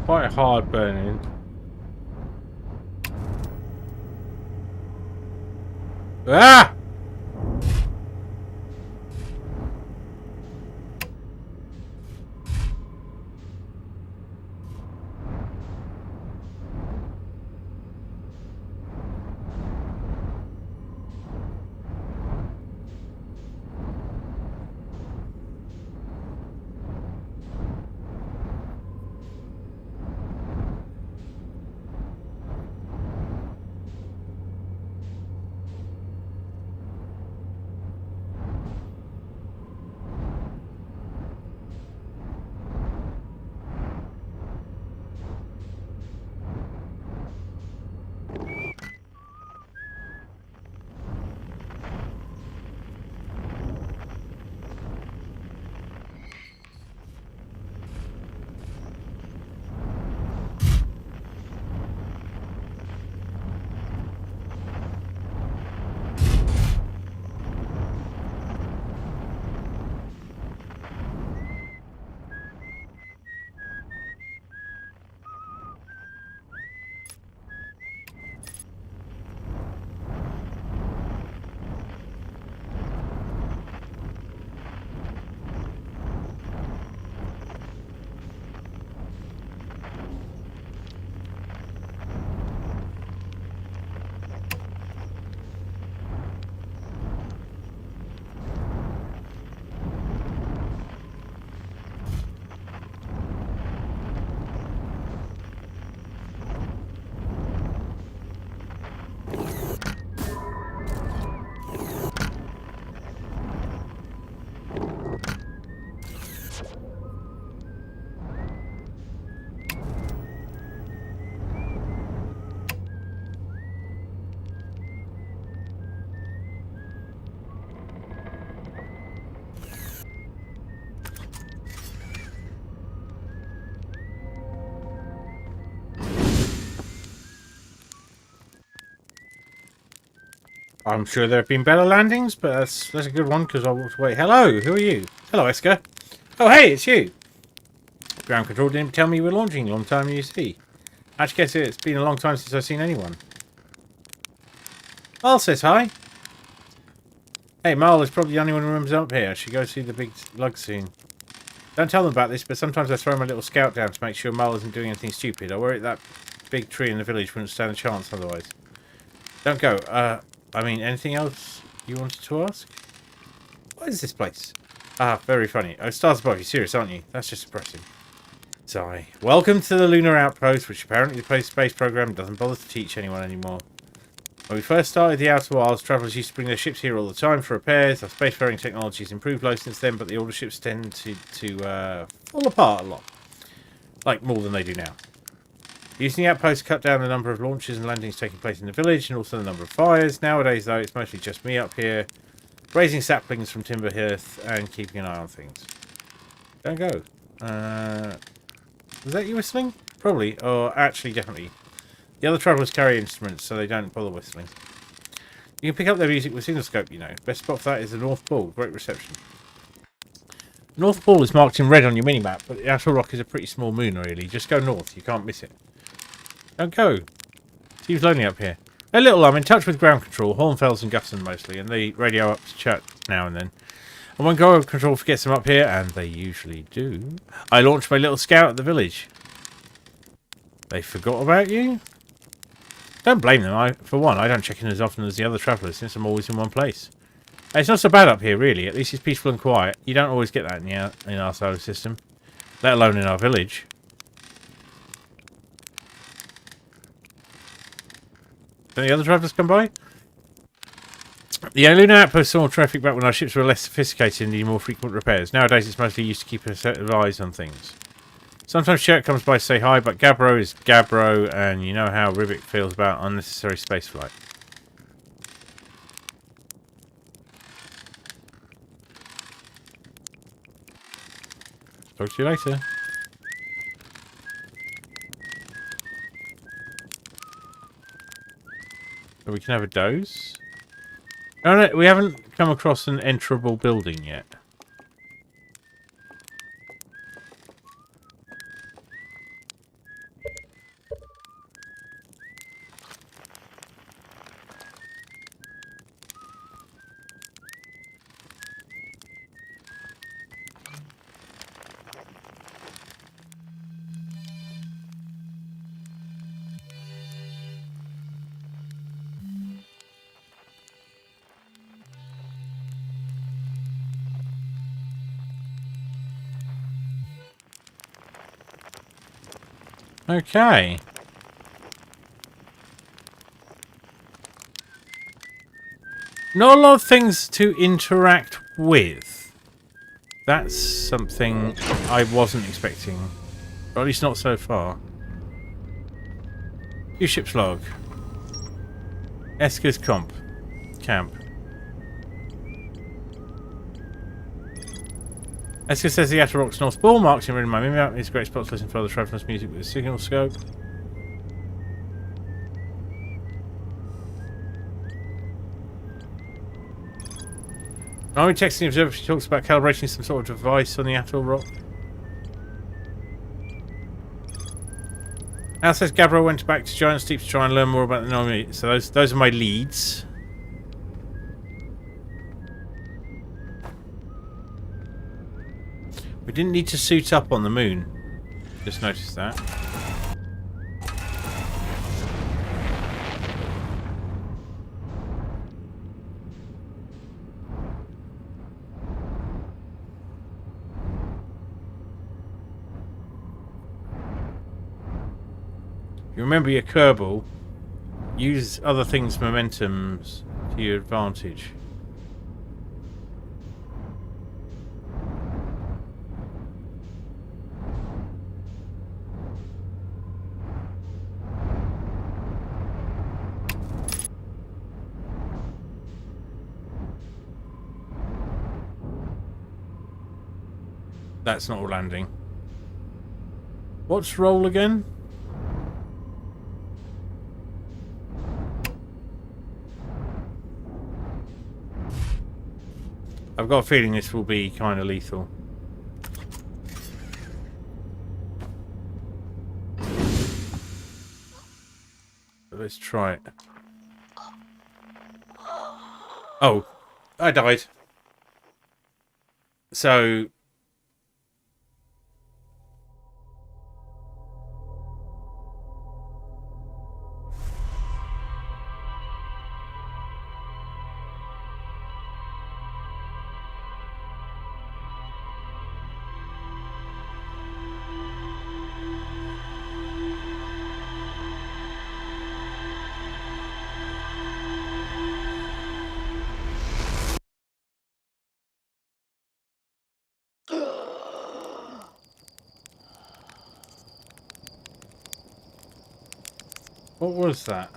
Quite hard burning. Ah! I'm sure there have been better landings, but that's a good one because I walked away. Hello, who are you? Hello, Esker. Oh, hey, it's you. Ground control didn't tell me you were launching. Long time you see. Actually, guess it's been a long time since I've seen anyone. Marl says hi. Hey, Marl is probably the only one who remembers up here. I should go see the big lug soon. Don't tell them about this, but sometimes I throw my little scout down to make sure Marl isn't doing anything stupid. I worry that big tree in the village wouldn't stand a chance otherwise. Don't go. I mean, anything else you wanted to ask? What is this place? Ah, very funny. Oh, stars above you. Serious, aren't you? That's just depressing. Sigh. Welcome to the Lunar Outpost, which apparently the space program doesn't bother to teach anyone anymore. When we first started the Outer Wilds, travellers used to bring their ships here all the time for repairs. Our spacefaring technology has improved low since then, but the older ships tend to fall apart a lot. Like, more than they do now. Using the outpost cut down the number of launches and landings taking place in the village, and also the number of fires. Nowadays, though, it's mostly just me up here, raising saplings from timber hearth and keeping an eye on things. Don't go. Was that you whistling? Probably, or actually, definitely. The other travellers carry instruments, so they don't bother whistling. You can pick up their music with Signal Scope, you know. Best spot for that is the North Pole. Great reception. North Pole is marked in red on your minimap, but the Outer Rock is a pretty small moon, really. Just go north. You can't miss it. Don't go. Seems lonely up here. A little. I'm in touch with ground control, Hornfels and Gusson mostly, and they radio up to chat now and then. And when ground control forgets them up here, and they usually do, I launch my little scout at the village. They forgot about you? Don't blame them. For one, I don't check in as often as the other travellers since I'm always in one place. It's not so bad up here, really. At least it's peaceful and quiet. You don't always get that in our solar system, let alone in our village. Any other travellers come by? The Lunar Outpost saw traffic back when our ships were less sophisticated and needed more frequent repairs. Nowadays, it's mostly used to keep a set of eyes on things. Sometimes Shirk comes by to say hi, but Gabbro is Gabbro, and you know how Rivik feels about unnecessary spaceflight. Talk to you later. So we can have a doze. Oh, no, we haven't come across an enterable building yet. Okay. Not a lot of things to interact with. That's something I wasn't expecting. Or at least not so far. New ship's log. Esker's camp. Esker says the Outer Rock's North Pole marks in red in my map. It's a great spot to listen to other travellers' music with a Signal Scope. Are we texting the observer? She talks about calibrating some sort of device on the Outer Rock. Al says Gabbro went back to Giant Steep to try and learn more about the anomaly. So those are my leads. We didn't need to suit up on the moon. Just noticed that. You remember your Kerbal. Use other things' momentums to your advantage. That's not landing. What's roll again? I've got a feeling this will be kind of lethal. But let's try it. Oh, I died. So... What was that?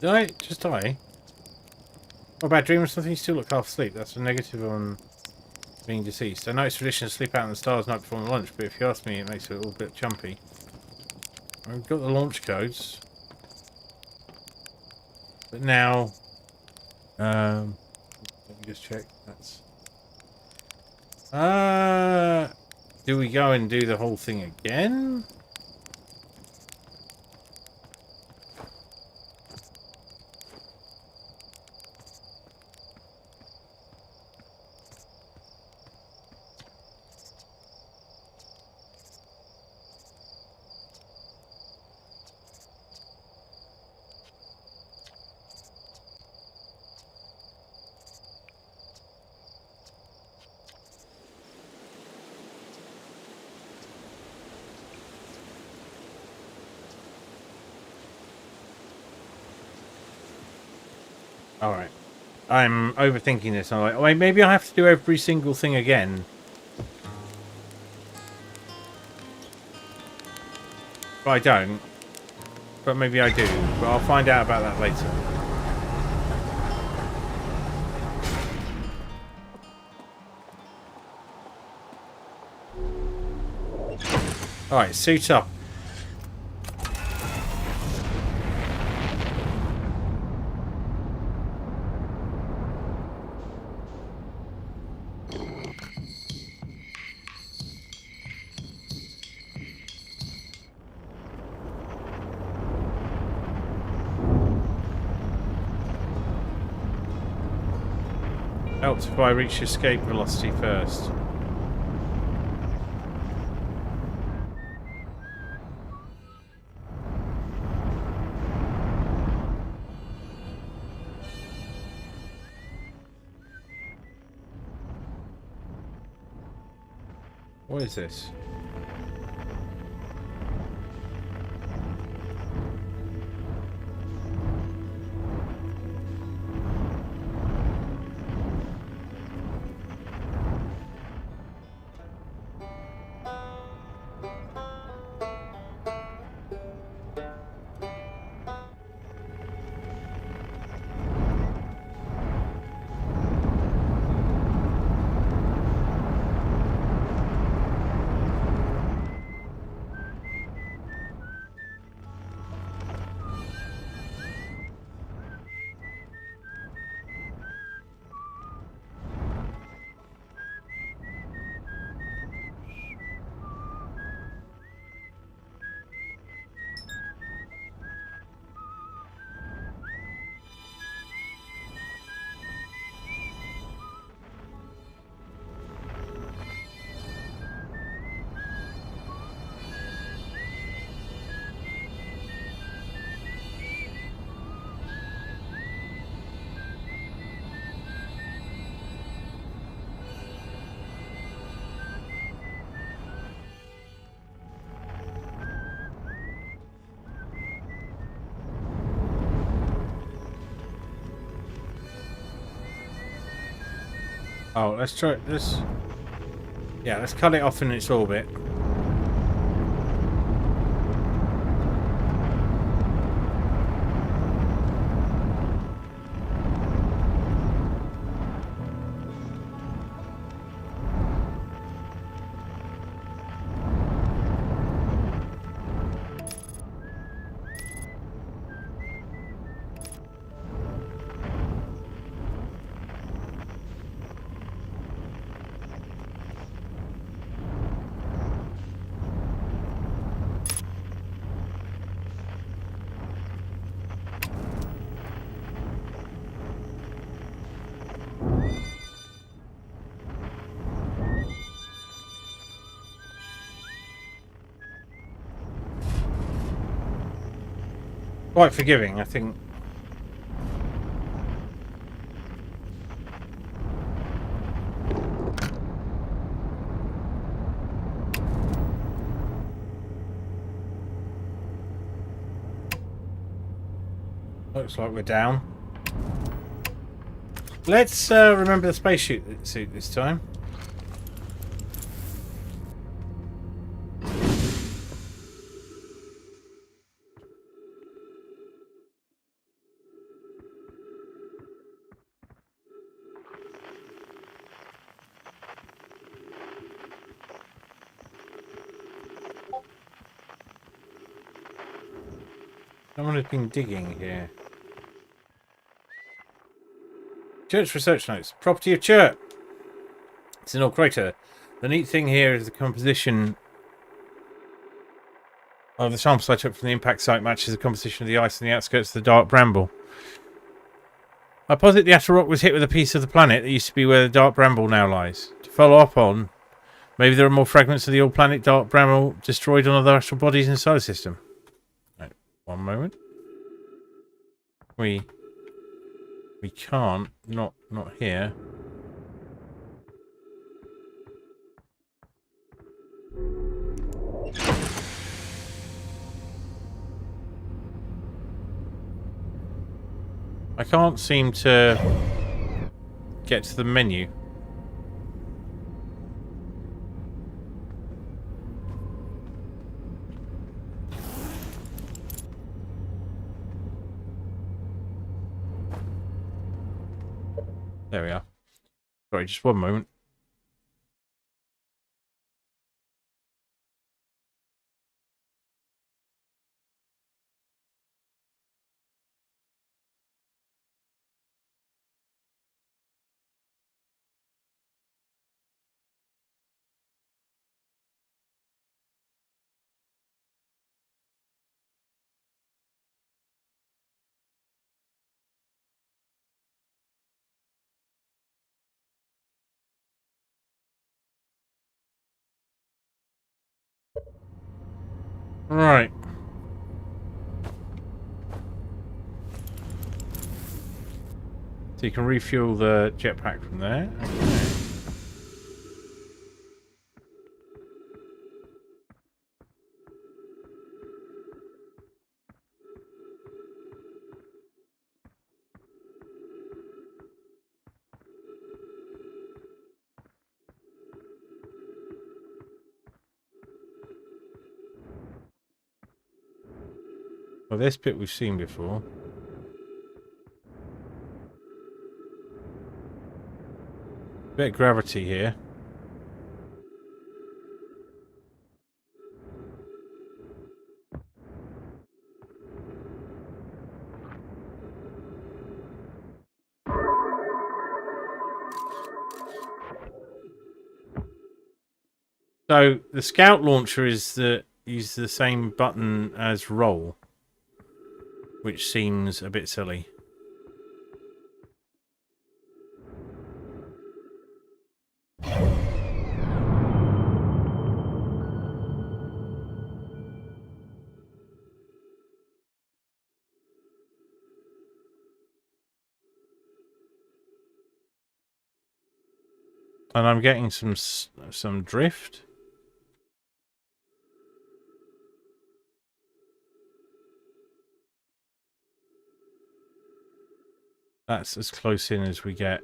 Did I just die? What about dream or something? You still look half asleep. That's a negative on being deceased. I know it's tradition to sleep out in the stars night before lunch, but if you ask me, it makes it all a bit jumpy. I've got the launch codes. But now... let me just check. That's... do we go and do the whole thing again? Alright. I'm overthinking this. I'm like, oh, maybe I have to do every single thing again. But I don't. But maybe I do. But I'll find out about that later. Alright, suit up. Helps if I reach escape velocity first. What is this? Oh, let's try this. Yeah, let's cut it off in its orbit. Quite forgiving, I think. Looks like we're down. Let's remember the spacesuit suit this time. Someone has been digging here. Church research notes. Property of Church. It's an old crater. The neat thing here is the composition of the sample I took from the impact site matches the composition of the ice on the outskirts of the dark bramble. I posit the Attlerock was hit with a piece of the planet that used to be where the dark bramble now lies. To follow up on, maybe there are more fragments of the old planet dark bramble destroyed on other astral bodies in the solar system. Right, one moment. We can't. Not here. I can't seem to get to the menu. There we are. Sorry, just one moment. Right. So you can refuel the jetpack from there. Okay. Well, this bit we've seen before. Bit of gravity here. So the scout launcher is the same button as roll, which seems a bit silly. And I'm getting some drift. That's as close in as we get.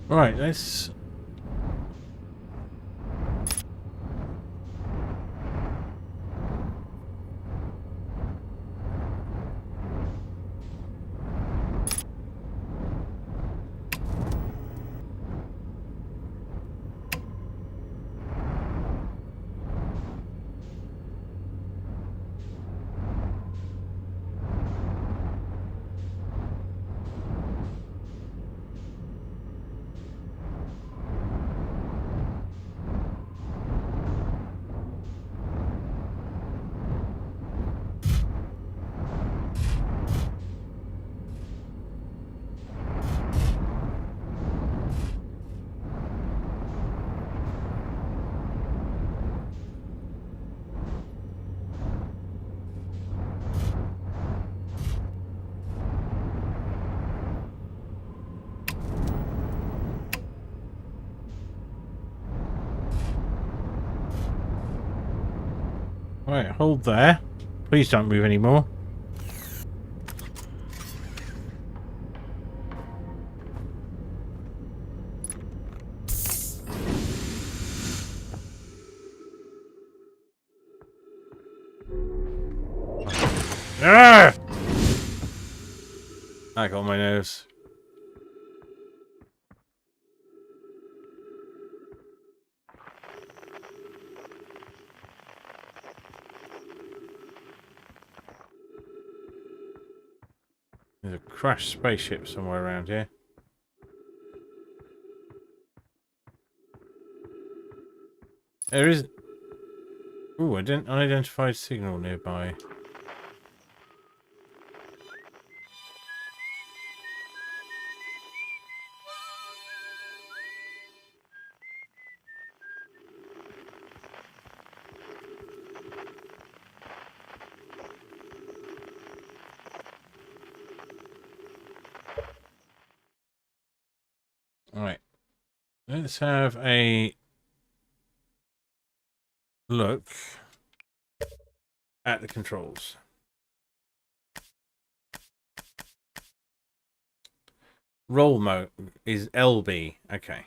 Right, let's... Right, hold there. Please don't move anymore. Ah! That got on my nerves. There's a crashed spaceship somewhere around here. There is... Ooh, unidentified signal nearby. Alright. Let's have a look at the controls. Roll mode is LB. Okay.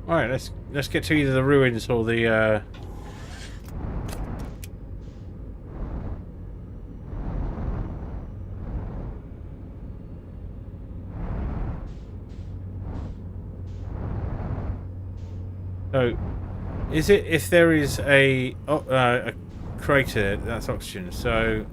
All right, let's get to either the ruins or the. So, is it if there is a crater that's oxygen? So.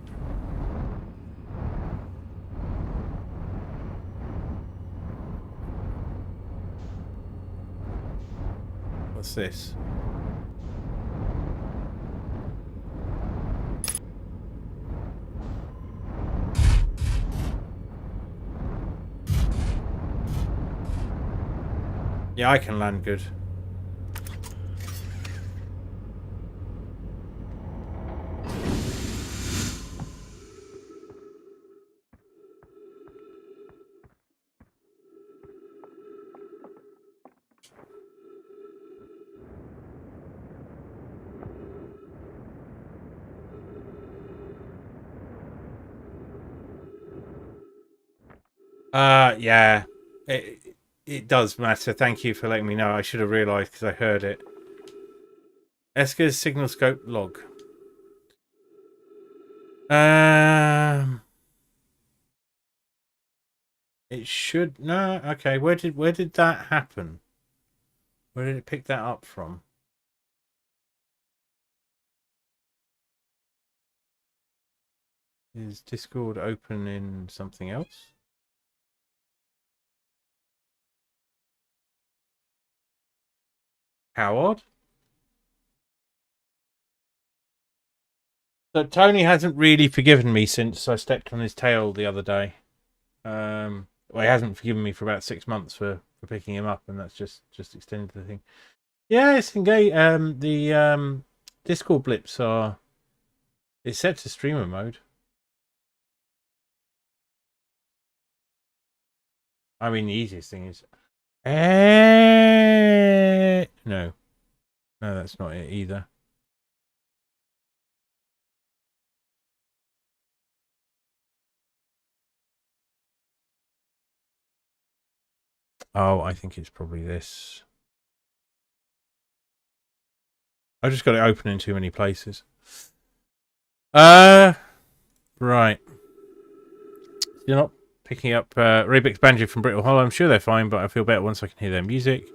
What's this? Yeah, I can land good. Yeah. It does matter. Thank you for letting me know. I should have realised because I heard it. Esker's signal scope log. It should no. Okay, where did that happen? Where did it pick that up from? Is Discord open in something else? How odd. So Tony hasn't really forgiven me since I stepped on his tail the other day. Well, he hasn't forgiven me for about 6 months for picking him up, and that's just extended the thing. Yeah, it's engaged. The Discord blips are. It's set to streamer mode. I mean, the easiest thing is. No, that's not it either. Oh, I think it's probably this. I just got it open in too many places. Right. You're not picking up Rubik's Banjo from Brittle Hollow. I'm sure they're fine, but I feel better once I can hear their music.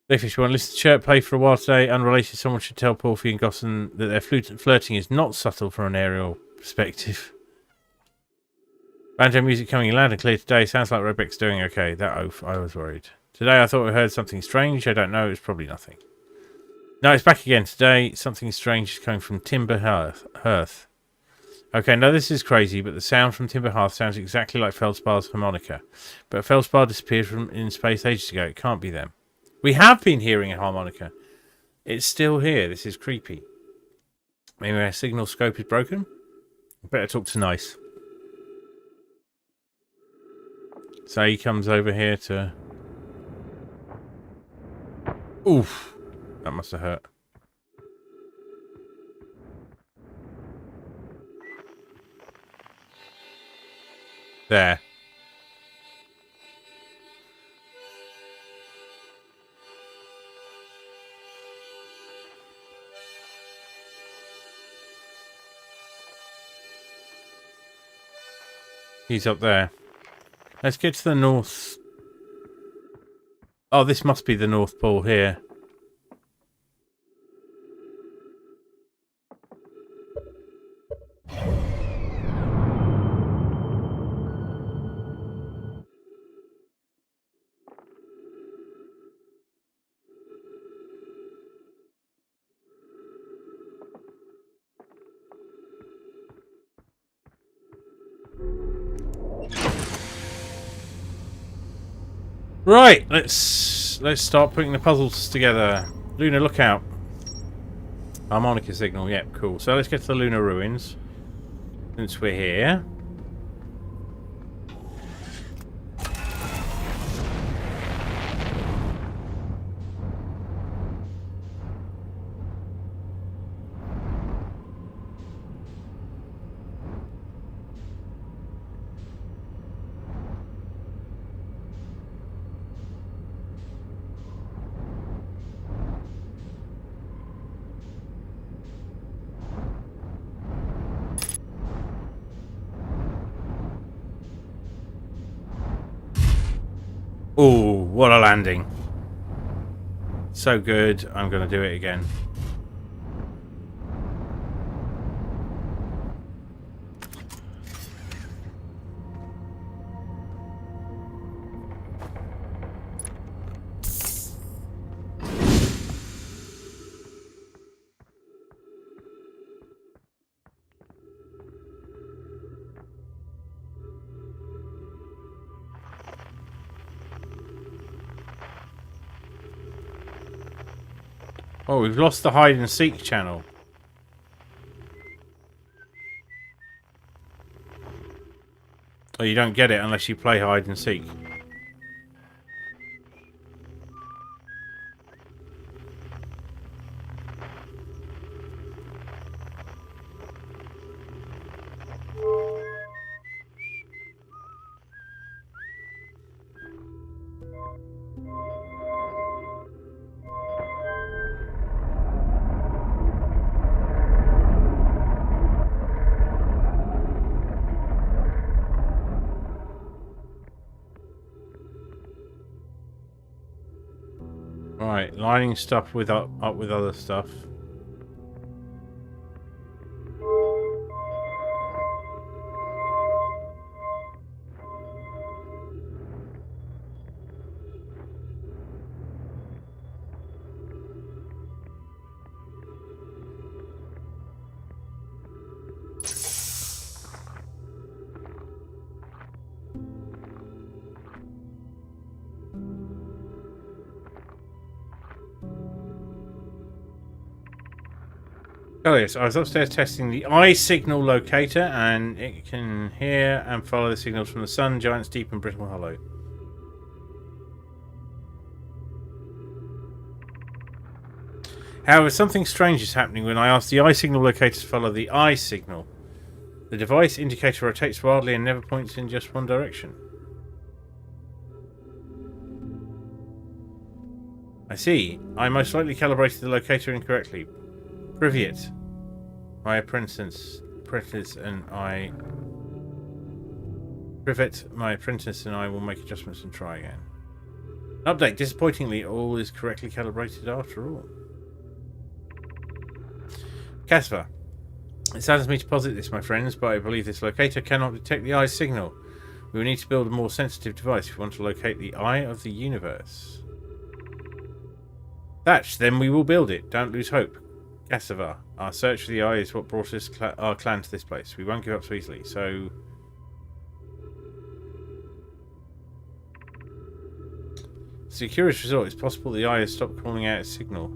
If you want to listen to Chirp play for a while today, unrelated, someone should tell Porphy and Gosson that their flirting is not subtle from an aerial perspective. Banjo music coming loud and clear today. Sounds like Rubik's doing okay. That oaf, I was worried. Today I thought I heard something strange. I don't know. It's probably nothing. No, it's back again. Today something strange is coming from Timber Hearth. Okay, now this is crazy, but the sound from Timber Hearth sounds exactly like Feldspar's harmonica. But Feldspar disappeared from in space ages ago. It can't be them. We have been hearing a harmonica. It's still here. This is creepy. Maybe our signal scope is broken? Better talk to Nice. So he comes over here to... Oof. That must have hurt. There. He's up there. Let's get to the north. Oh, this must be the North Pole here. Right, let's start putting the puzzles together. Lunar lookout. Harmonica signal, yep, cool. So let's get to the Lunar Ruins. Since we're here. Oh, what a landing. So good, I'm going to do it again. Oh, we've lost the hide and seek channel. Oh, you don't get it unless you play hide and seek. Right, lining stuff with up with other stuff. Oh yes, I was upstairs testing the eye signal locator, and it can hear and follow the signals from the sun, giants deep and brittle hollow. However, something strange is happening when I ask the eye signal locator to follow the eye signal. The device indicator rotates wildly and never points in just one direction. I see. I most likely calibrated the locator incorrectly. Privyet. My apprentice and I... Privet, my apprentice and I will make adjustments and try again. Update. Disappointingly, all is correctly calibrated after all. Casper. It saddens me to posit this, my friends, but I believe this locator cannot detect the eye signal. We will need to build a more sensitive device if we want to locate the eye of the universe. Thatch, then we will build it. Don't lose hope. Cassava, our search for the eye is what brought us our clan to this place. We won't give up so easily, so... It's a curious result. It's possible the eye has stopped calling out a signal.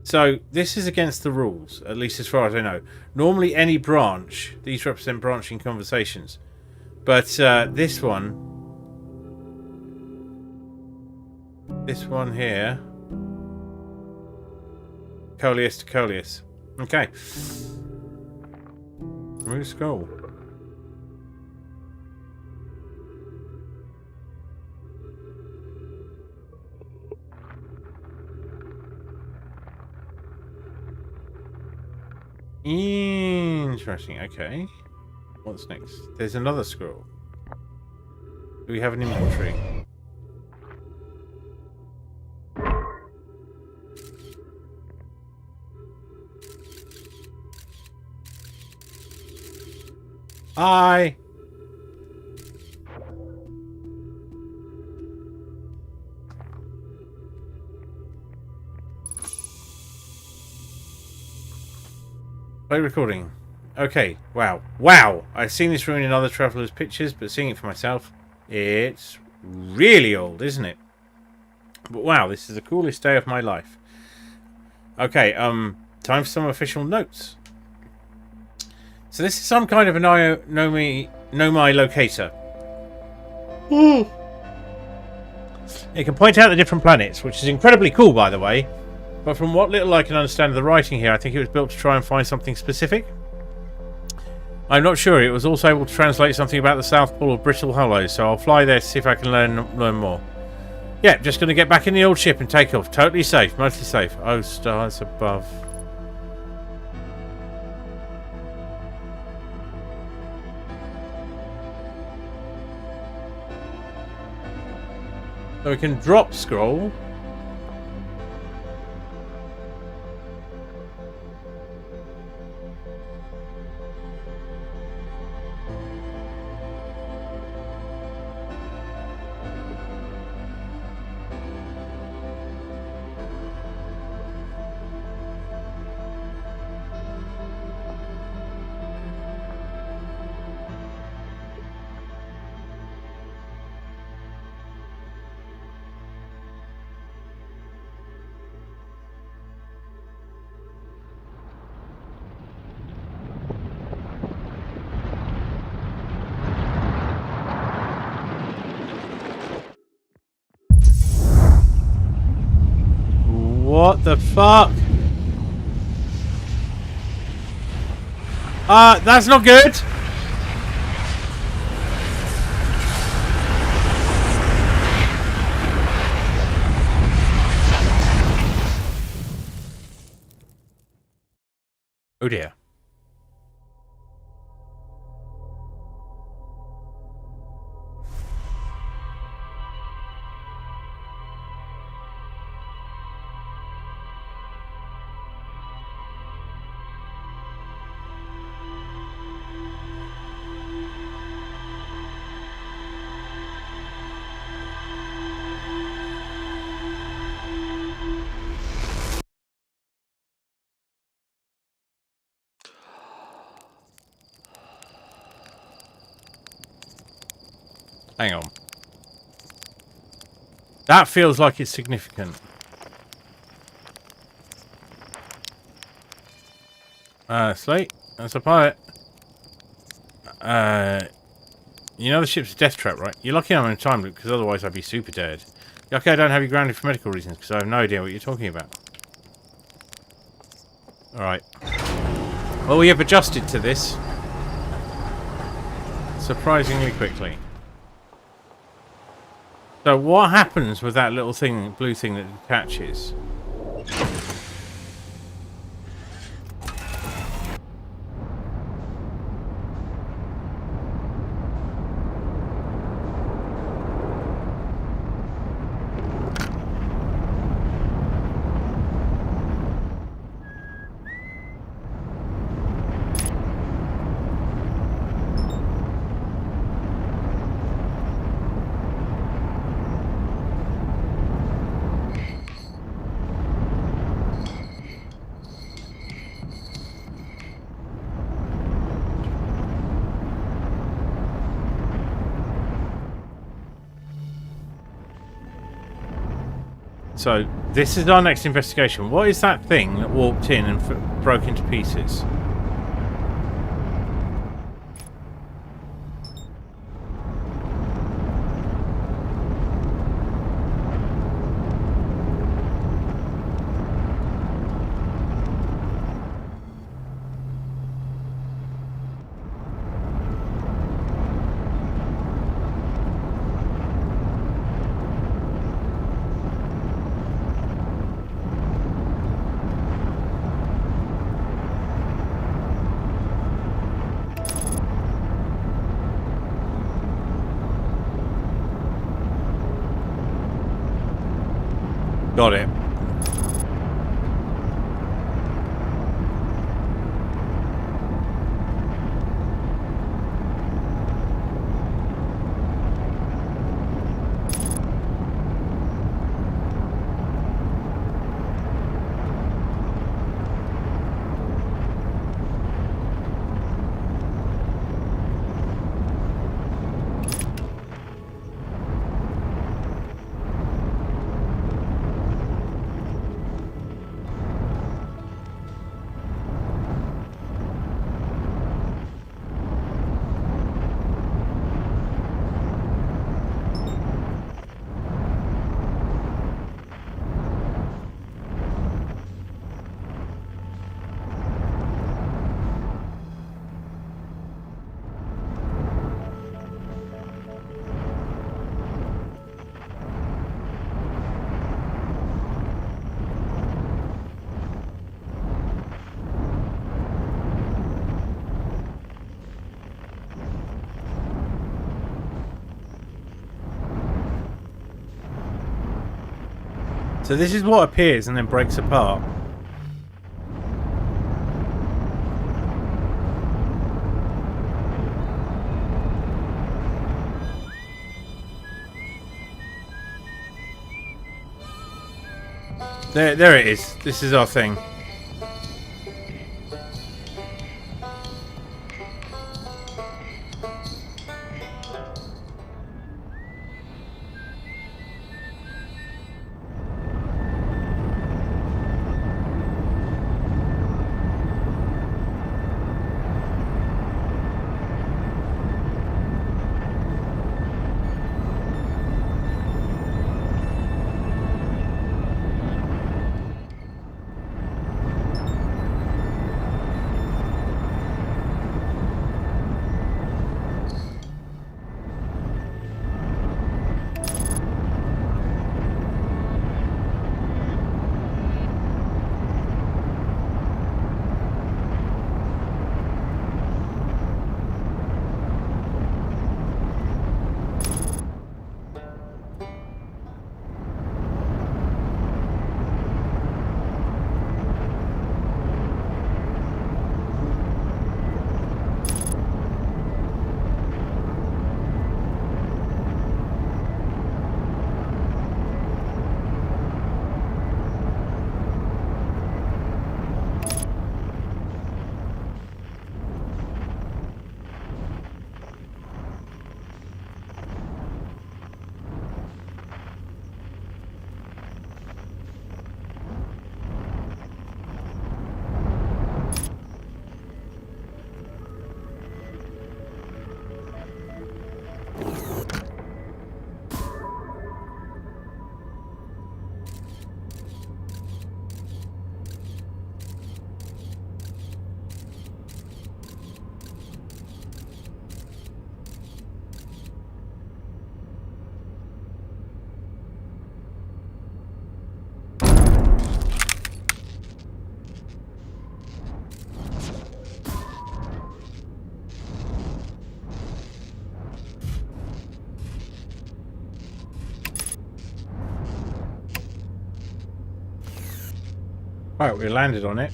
So, this is against the rules, at least as far as I know. Normally, any branch, these represent branching conversations. But this one here, Coleus to Coleus. Okay. Remove scroll. Interesting, okay. What's next? There's another scroll. Do we have an inventory? Hi! Play recording. Okay, wow. Wow! I've seen this ruin in other travellers' pictures, but seeing it for myself, it's really old, isn't it? But wow, this is the coolest day of my life. Okay, time for some official notes. So this is some kind of a Nomai locator. It can point out the different planets, which is incredibly cool, by the way. But from what little I can understand of the writing here, I think it was built to try and find something specific. I'm not sure. It was also able to translate something about the South Pole of Brittle Hollow, so I'll fly there to see if I can learn more. Yeah, just going to get back in the old ship and take off. Totally safe, mostly safe. Oh, stars above. So we can drop scroll. What the fuck? That's not good. Oh dear. Hang on. That feels like it's significant. Slate, that's a pilot. You know the ship's a death trap, right? You're lucky I'm in a time loop, because otherwise I'd be super dead. You're lucky I don't have you grounded for medical reasons, because I have no idea what you're talking about. Alright. Well, we have adjusted to this. Surprisingly quickly. So what happens with that little thing, blue thing that detaches? So, this is our next investigation. What is that thing that walked in and broke into pieces? Got it. So this is what appears and then breaks apart. There it is. This is our thing. Right, we landed on it.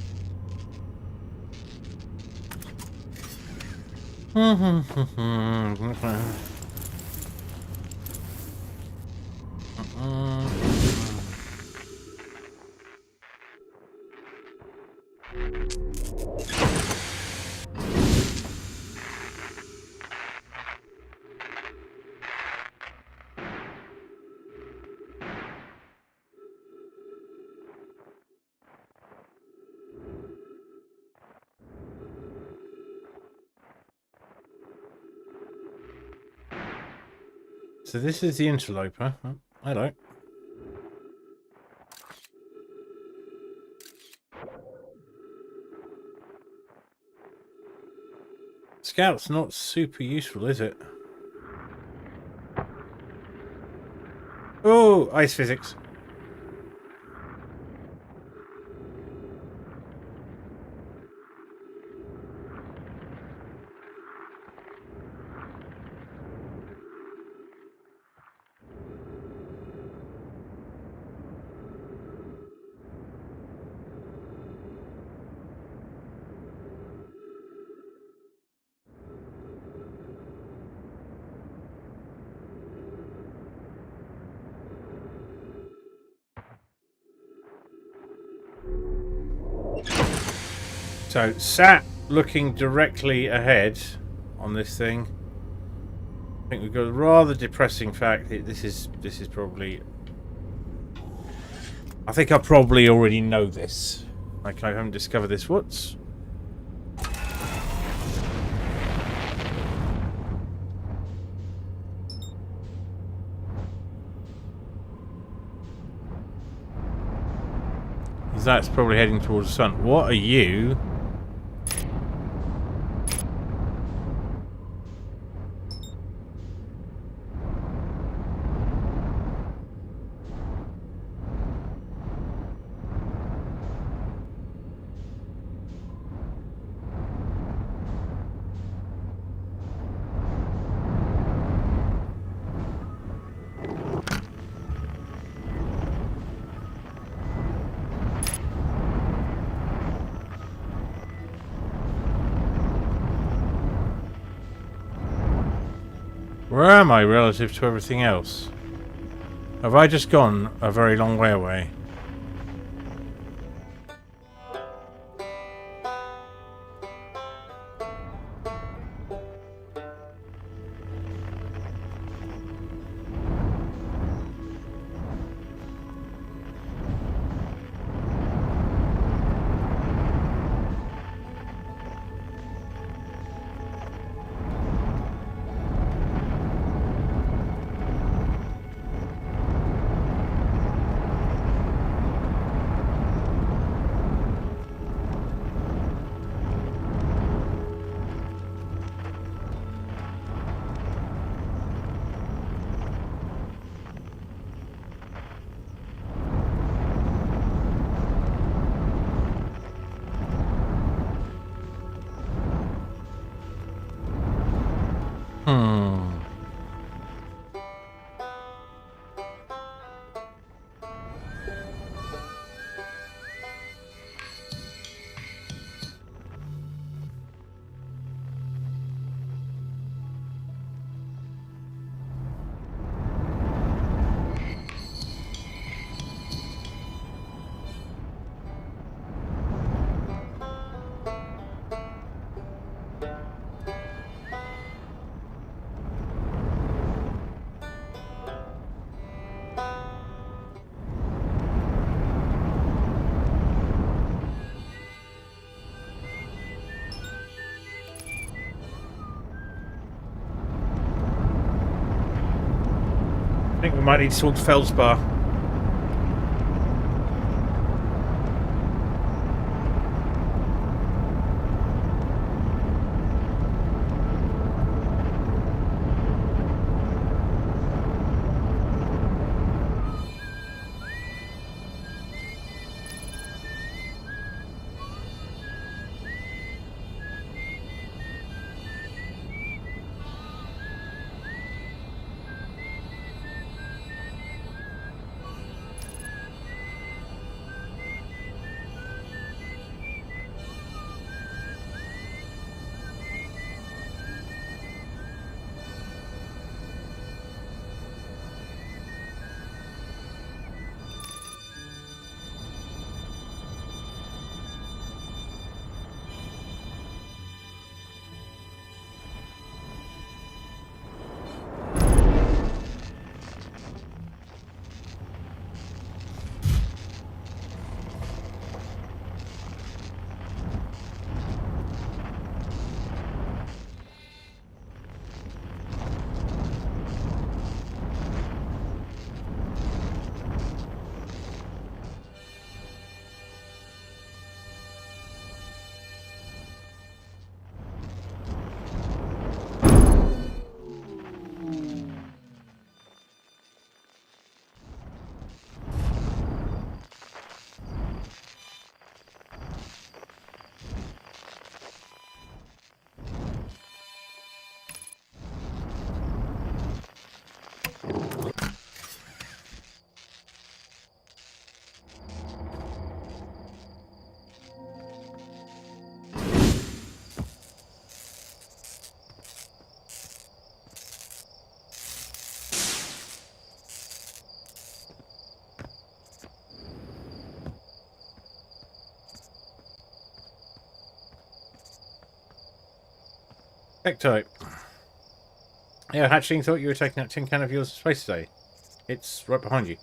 So this is the interloper. Oh, hello. Scout's not super useful, is it? Oh, ice physics. So, sat looking directly ahead on this thing. I think we've got a rather depressing fact. This is probably... I think I probably already know this. Like, I haven't discovered this. What's... That's probably heading towards the sun. What are you? Where am I relative to everything else? Have I just gone a very long way away? I think we might need to talk to Feldspar. Ectope. Yeah, Hatchling thought you were taking that tin can of yours to space today. It's right behind you.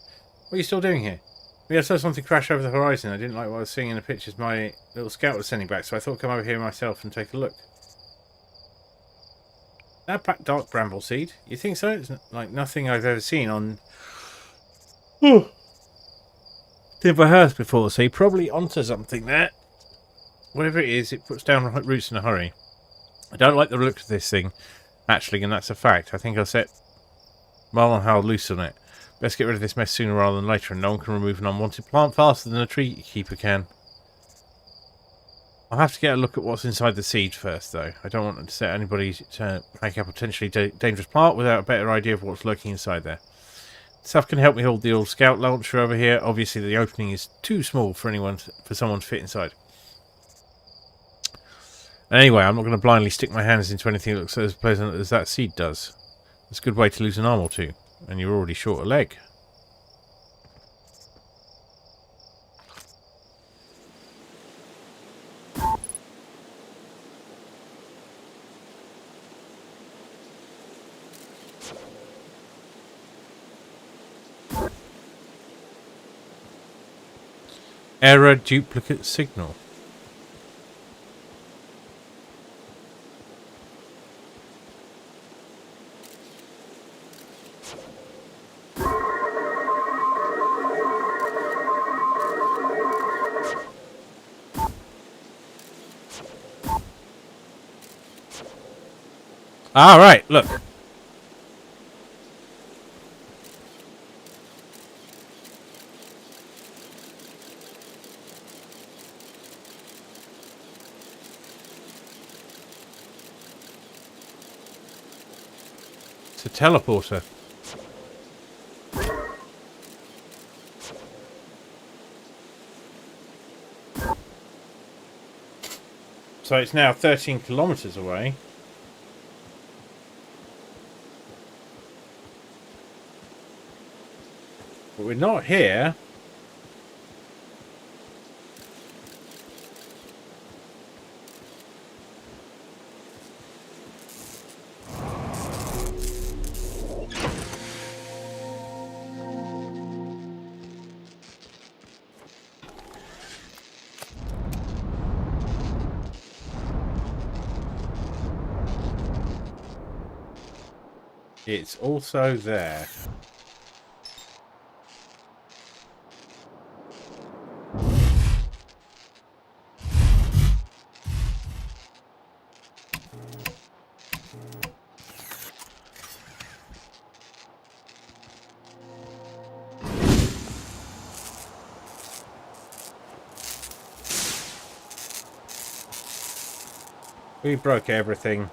What are you still doing here? We saw something crash over the horizon. I didn't like what I was seeing in the pictures my little scout was sending back, so I thought I'd come over here myself and take a look. That black dark bramble seed? You think so? It's like nothing I've ever seen on Timber Hearth before, so you're probably onto something there. Whatever it is, it puts down roots in a hurry. I don't like the look of this thing, actually, and that's a fact. I think I'll set Marlon loose on it. Best get rid of this mess sooner rather than later, and no one can remove an unwanted plant faster than a tree keeper can. I'll have to get a look at what's inside the seed first, though. I don't want to set anybody to make a potentially dangerous plant without a better idea of what's lurking inside there. Stuff can help me hold the old scout launcher over here. Obviously, the opening is too small for someone to fit inside. Anyway, I'm not going to blindly stick my hands into anything that looks as pleasant as that seed does. It's a good way to lose an arm or two, and you're already short a leg. Error duplicate signal. All right, look. It's a teleporter. So it's now 13 kilometers away. But we're not here. It's also there. We broke everything.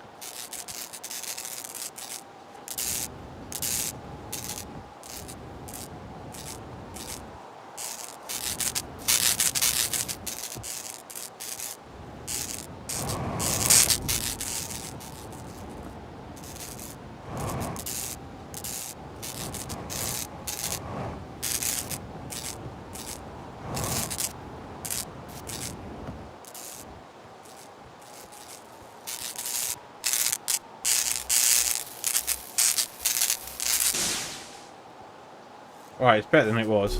Right, it's better than it was.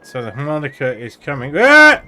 So the harmonica is coming. Ah!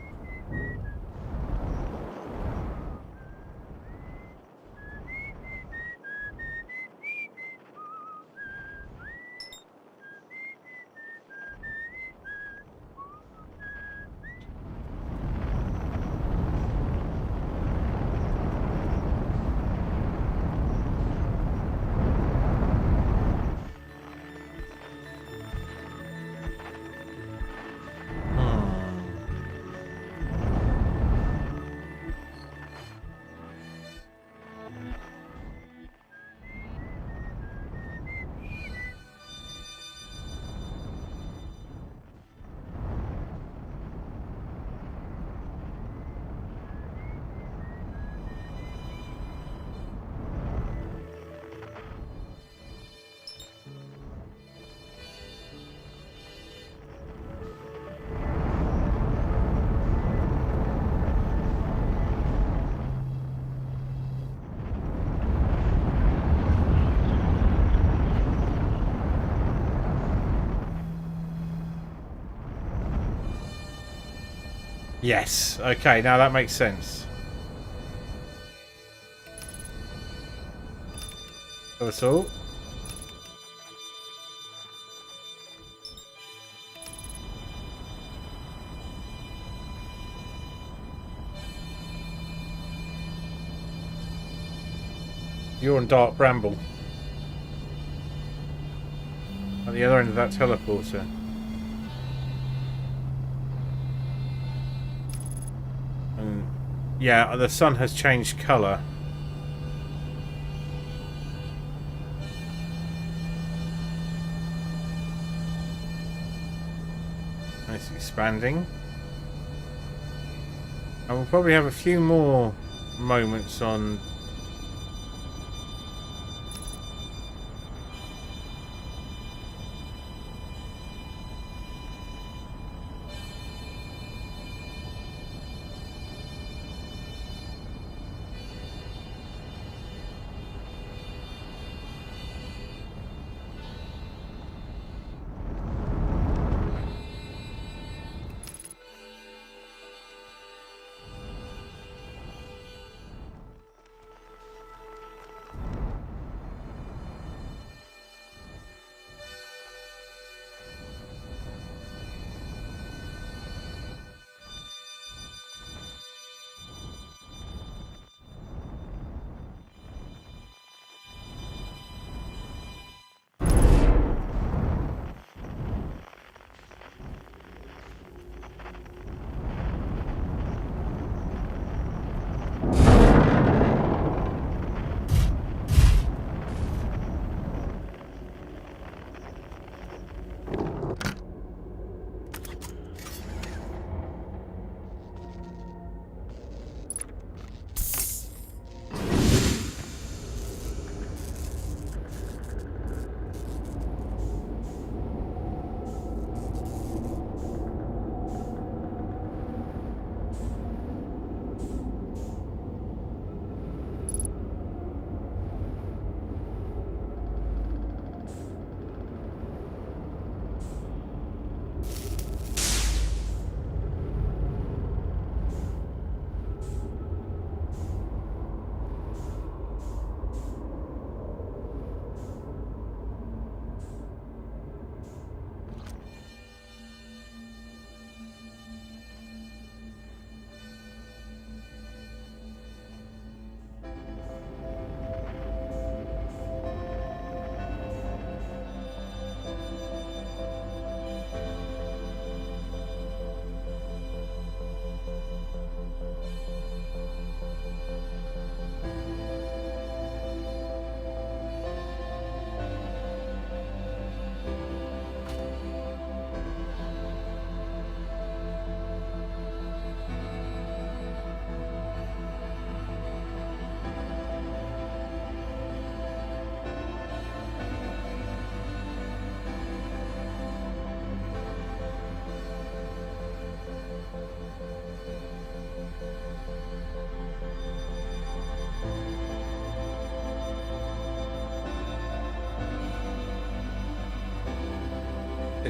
Yes. Okay, now that makes sense. That's all. You're on Dark Bramble. At the other end of that teleporter. And yeah, the sun has changed colour. And it's expanding. And we'll probably have a few more moments on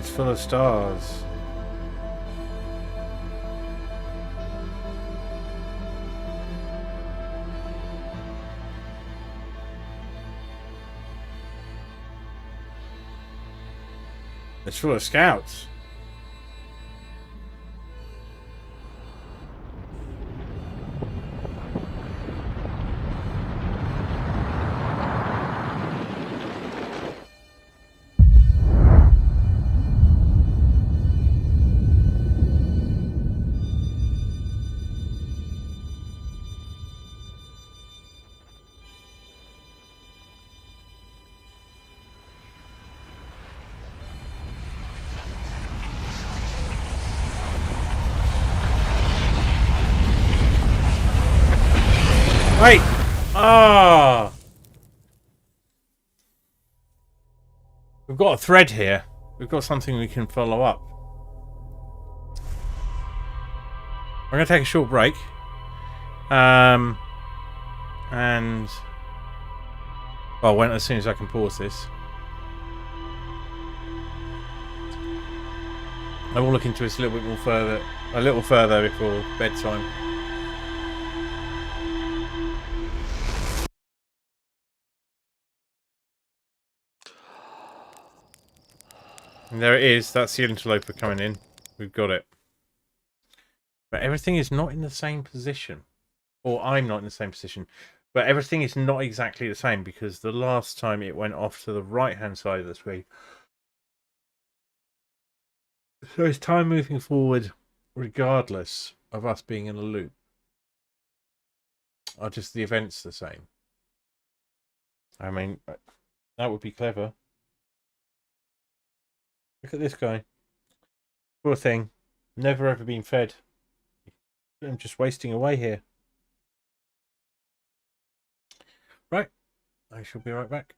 it's full of stars. It's full of scouts. Wait! Ah! We've got a thread here. We've got something we can follow up. We're going to take a short break. And... well, when as soon as I can pause this. I will look into this a little further before bedtime. And there it is. That's the interloper coming in. We've got it. But everything is not in the same position. Or I'm not in the same position. But everything is not exactly the same because the last time it went off to the right-hand side of the screen. So it's time moving forward regardless of us being in a loop. Are just the events the same? I mean, that would be clever. Look at this guy. Poor thing. Never ever been fed. I'm just wasting away here. Right. I shall be right back.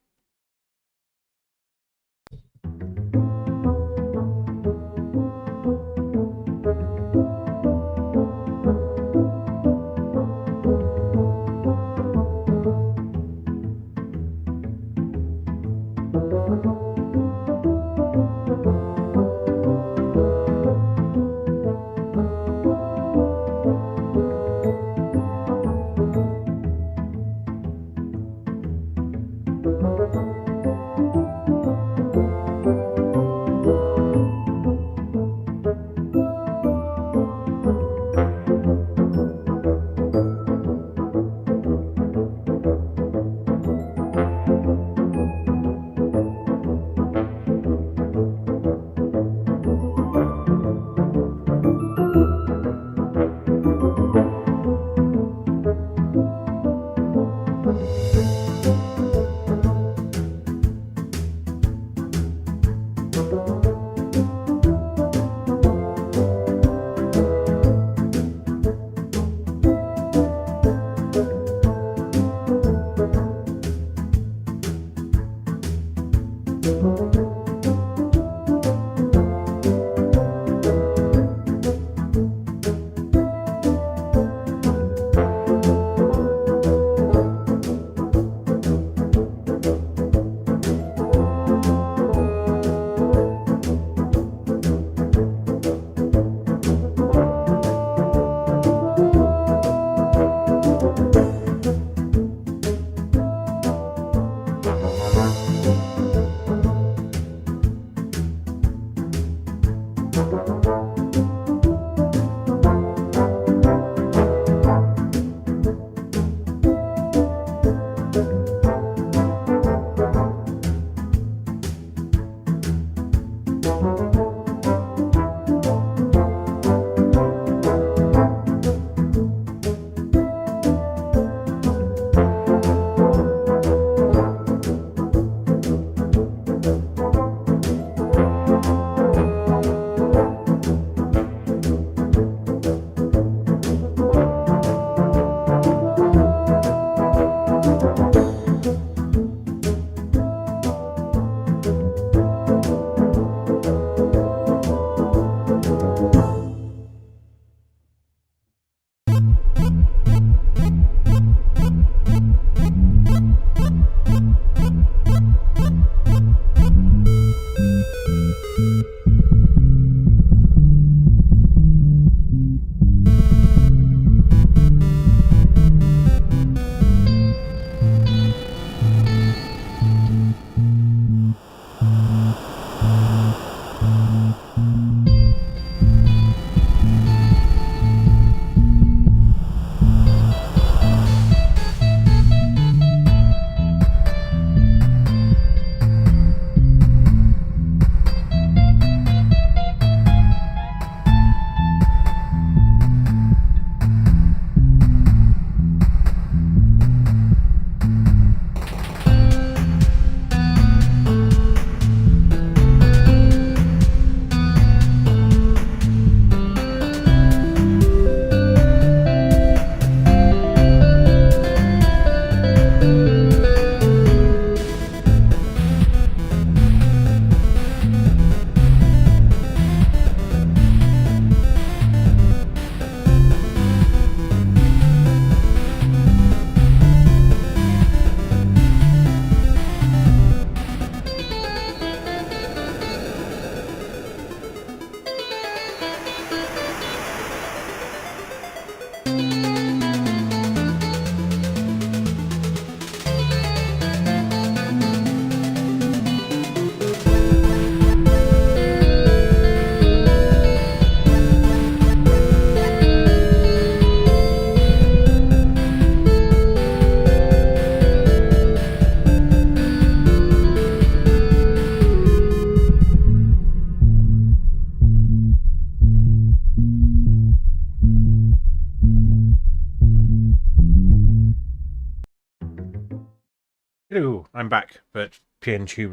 Hello, I'm back, but PNG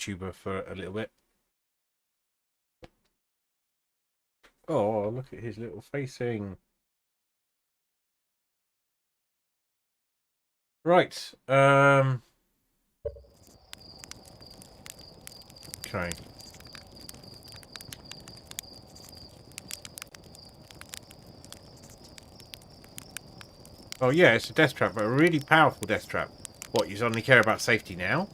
tuber for a little bit. Oh, look at his little facing. Right. Okay. Oh yeah, it's a death trap, but a really powerful death trap. What, you suddenly care about safety now?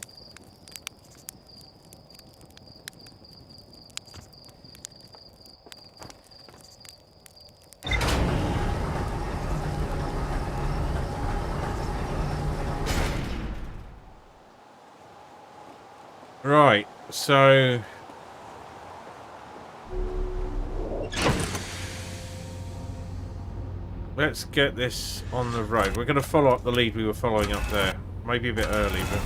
Right, so... let's get this on the road. We're going to follow up the lead we were following up there. Maybe a bit early, but...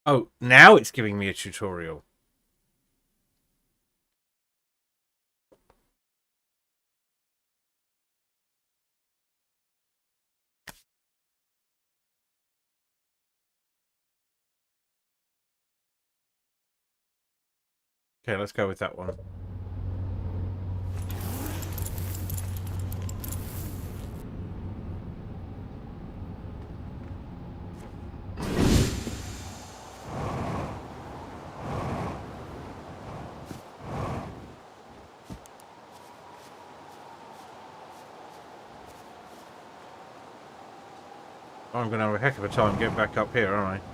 oh, now it's giving me a tutorial. Okay, let's go with that one. I'm going to have a heck of a time getting back up here, aren't I?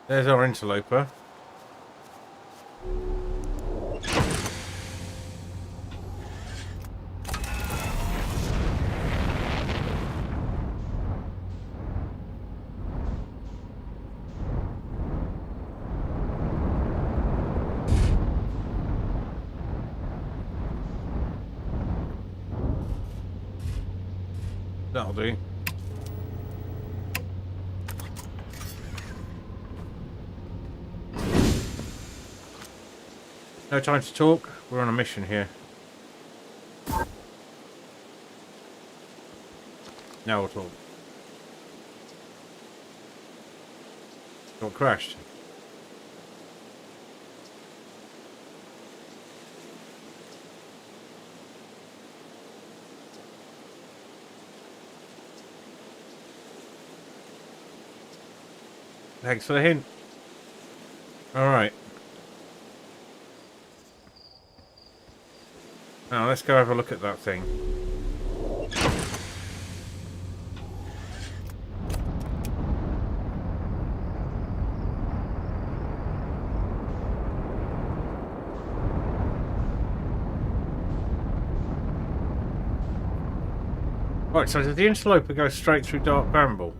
There's our interloper. That'll do. No time to talk. We're on a mission here. Now we'll talk. Got crashed. Thanks for the hint. Alright. Now let's go have a look at that thing. Right, so does the interloper go straight through Dark Bramble?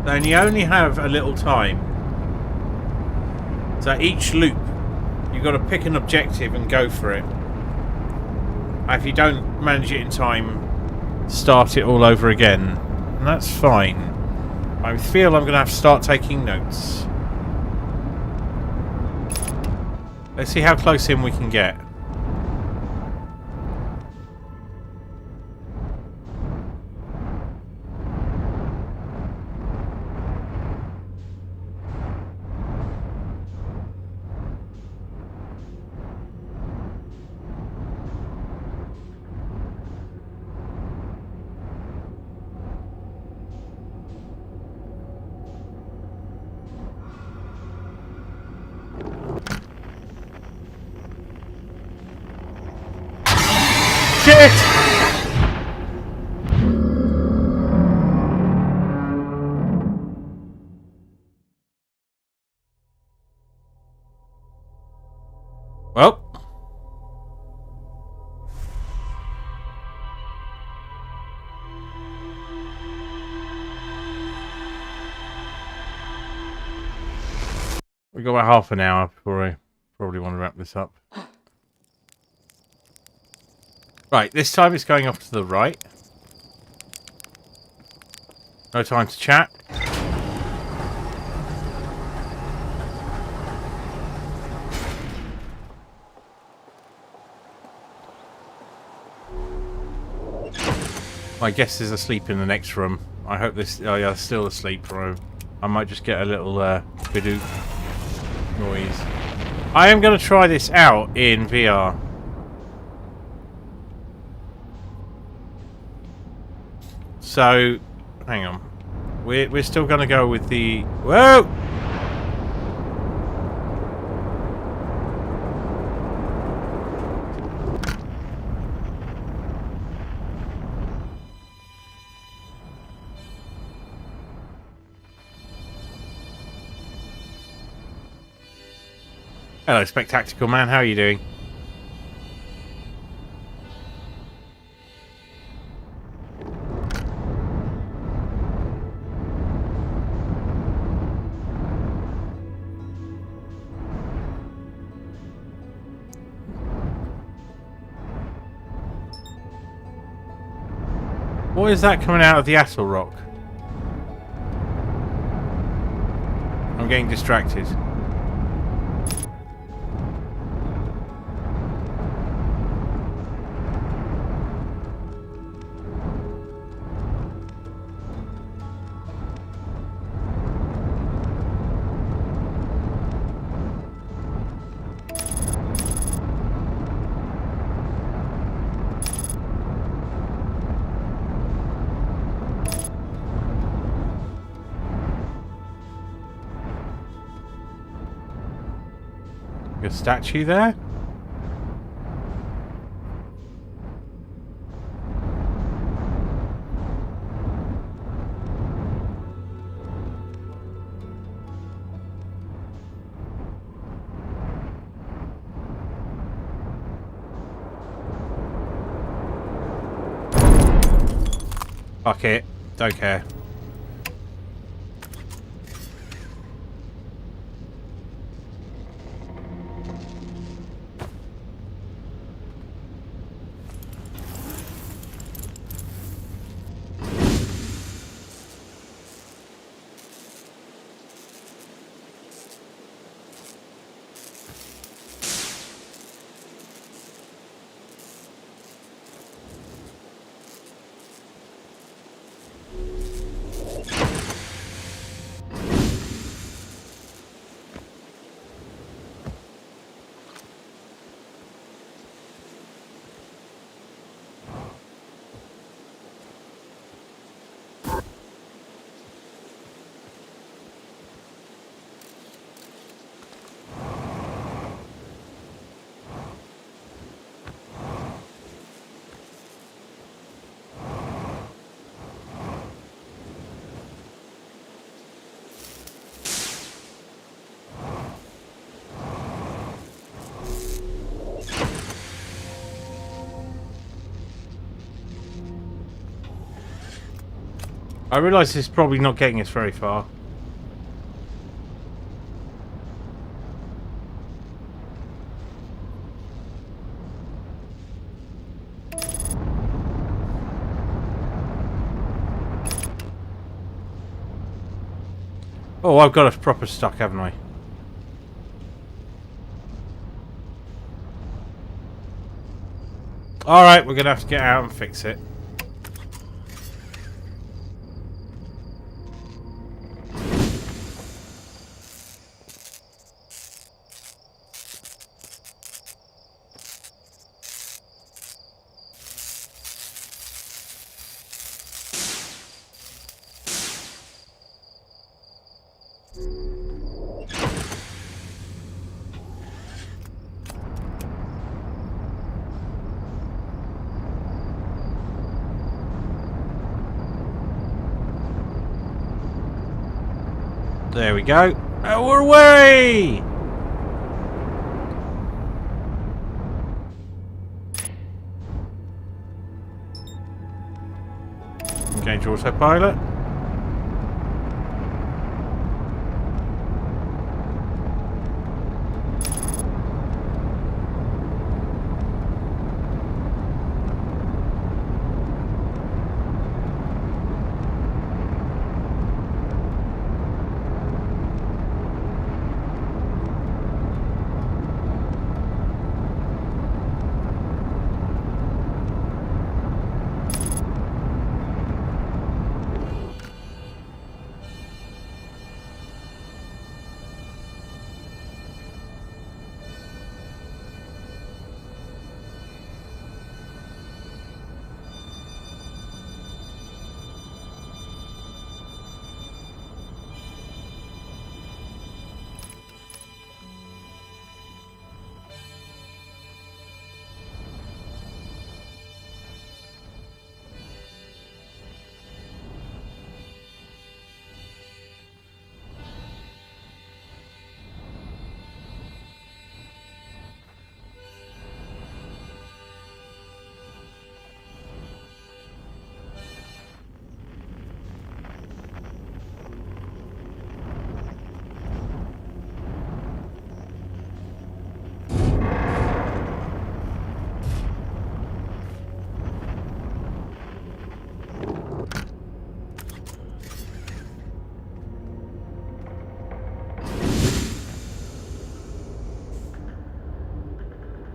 Then you only have a little time. So each loop, you've got to pick an objective and go for it. And if you don't manage it in time, start it all over again. And that's fine. I feel I'm going to have to start taking notes. Let's see how close in we can get. Shit! Well. We've got about half an hour before I probably want to wrap this up. Right, this time it's going off to the right. No time to chat. My guest is asleep in the next room. I hope this... Oh yeah, still asleep. I might just get a little bidoo noise. I am going to try this out in VR. So, hang on. We're still going to go with the... Whoa! Hello, Spectactical Man. How are you doing? What is that coming out of the Attle Rock? I'm getting distracted. A statue there? Fuck it. Don't care. I realise this is probably not getting us very far. Oh, I've got us proper stuck, haven't I? Alright, we're going to have to get out and fix it. There we go. Oh, we're away! Engage autopilot.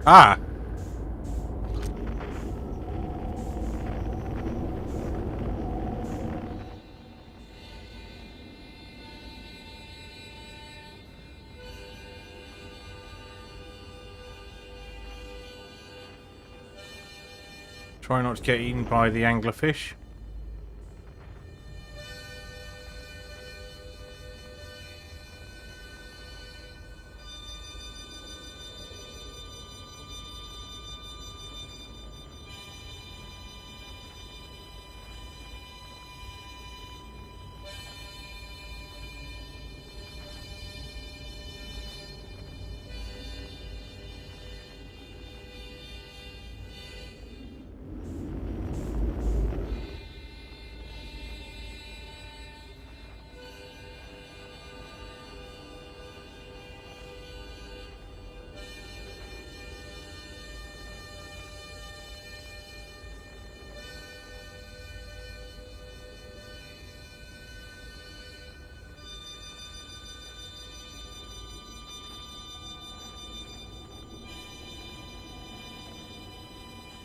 Ah! Try not to get eaten by the anglerfish.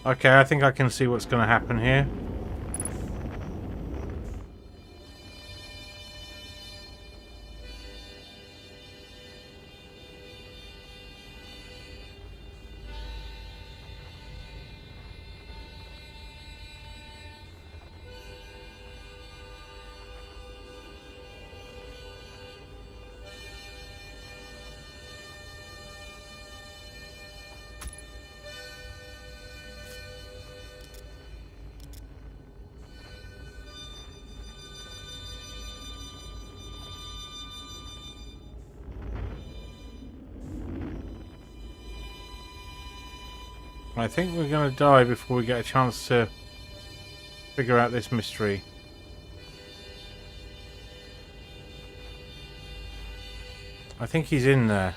Okay, I think I can see what's going to happen here. I think we're going to die before we get a chance to figure out this mystery. I think he's in there.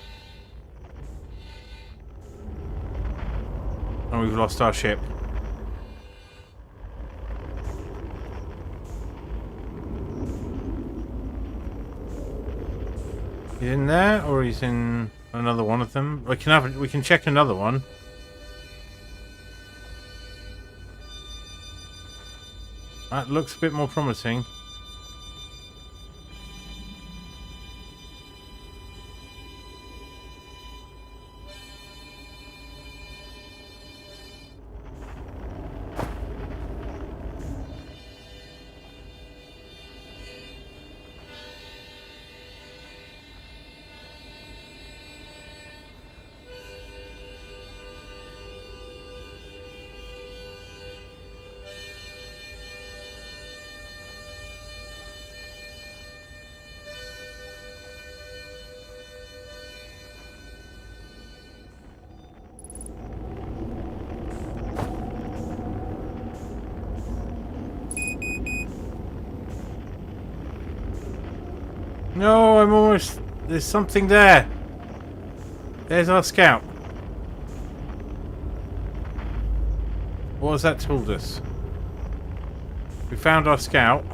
And we've lost our ship. He's in there, or he's in another one of them. We can check another one. That looks a bit more promising. No, I'm almost... There's something there. There's our scout. What has that told us? We found our scout.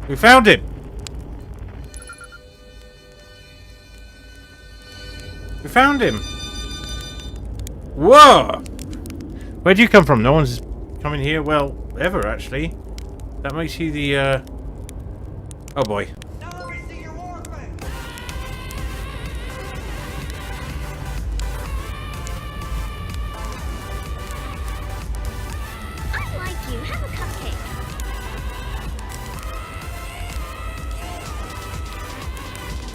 We found him! We found him! Whoa! Where'd you come from? No one's coming here, well, ever actually. That makes you the, Oh boy. I like you. Have a cupcake.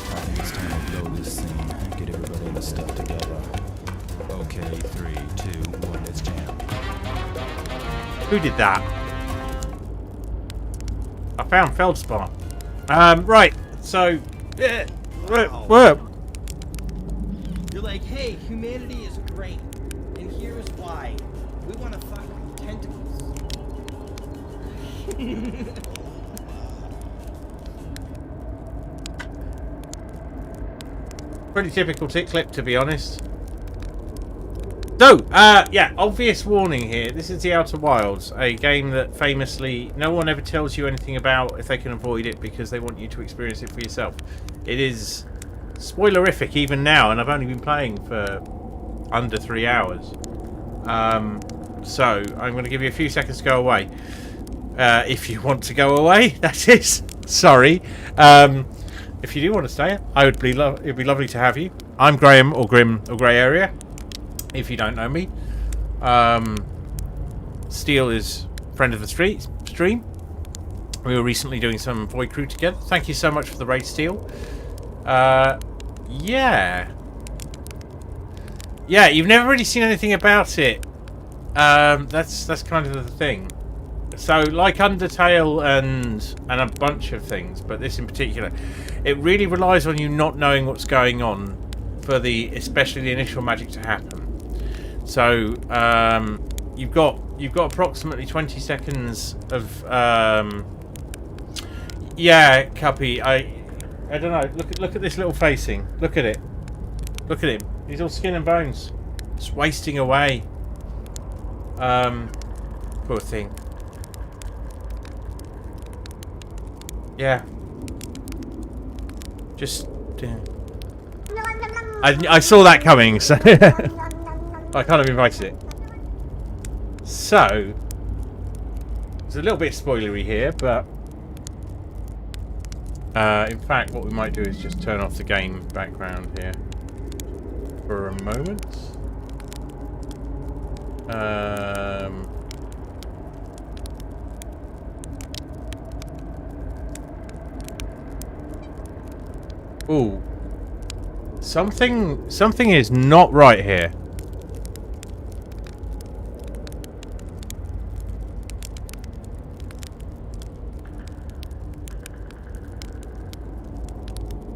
I think it's time to blow this scene. Get everybody in the stuff together. Okay, 3, 2, 1, let's jam. Who did that? I found Feldspar. Right, so... Yeah, Wow. You're like, hey, humanity is great, and here's why. We want to fuck with tentacles. Pretty typical tick clip, to be honest. So, yeah, obvious warning here. This is The Outer Wilds, a game that famously no one ever tells you anything about if they can avoid it because they want you to experience it for yourself. It is spoilerific even now, and I've only been playing for under 3 hours. So, I'm going to give you a few seconds to go away. If you want to go away, that is. Sorry. If you do want to stay, it'd be lovely to have you. I'm Graham, or Grim, or Grey Area. If you don't know me, Steel is friend of the stream. We were recently doing some Void Crew together. Thank you so much for the raid, Steel. Yeah, you've never really seen anything about it. That's kind of the thing. So, like Undertale and a bunch of things, but this in particular, it really relies on you not knowing what's going on for especially the initial magic to happen. So you've got approximately 20 seconds of yeah, Cuppy. I don't know. Look at this little facing. Look at it. Look at him. He's all skin and bones. Just wasting away. Poor thing. Yeah. Just. I saw that coming, so I kind of invited it. So, it's a little bit spoilery here, but in fact, what we might do is just turn off the game background here for a moment. Ooh. Something is not right here.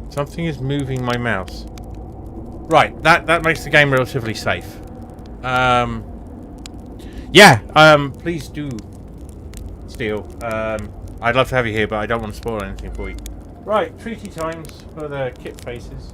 Something is moving my mouse. Right, that makes the game relatively safe. Please do steal. I'd love to have you here, but I don't want to spoil anything for you. Right, treaty times for the kit faces.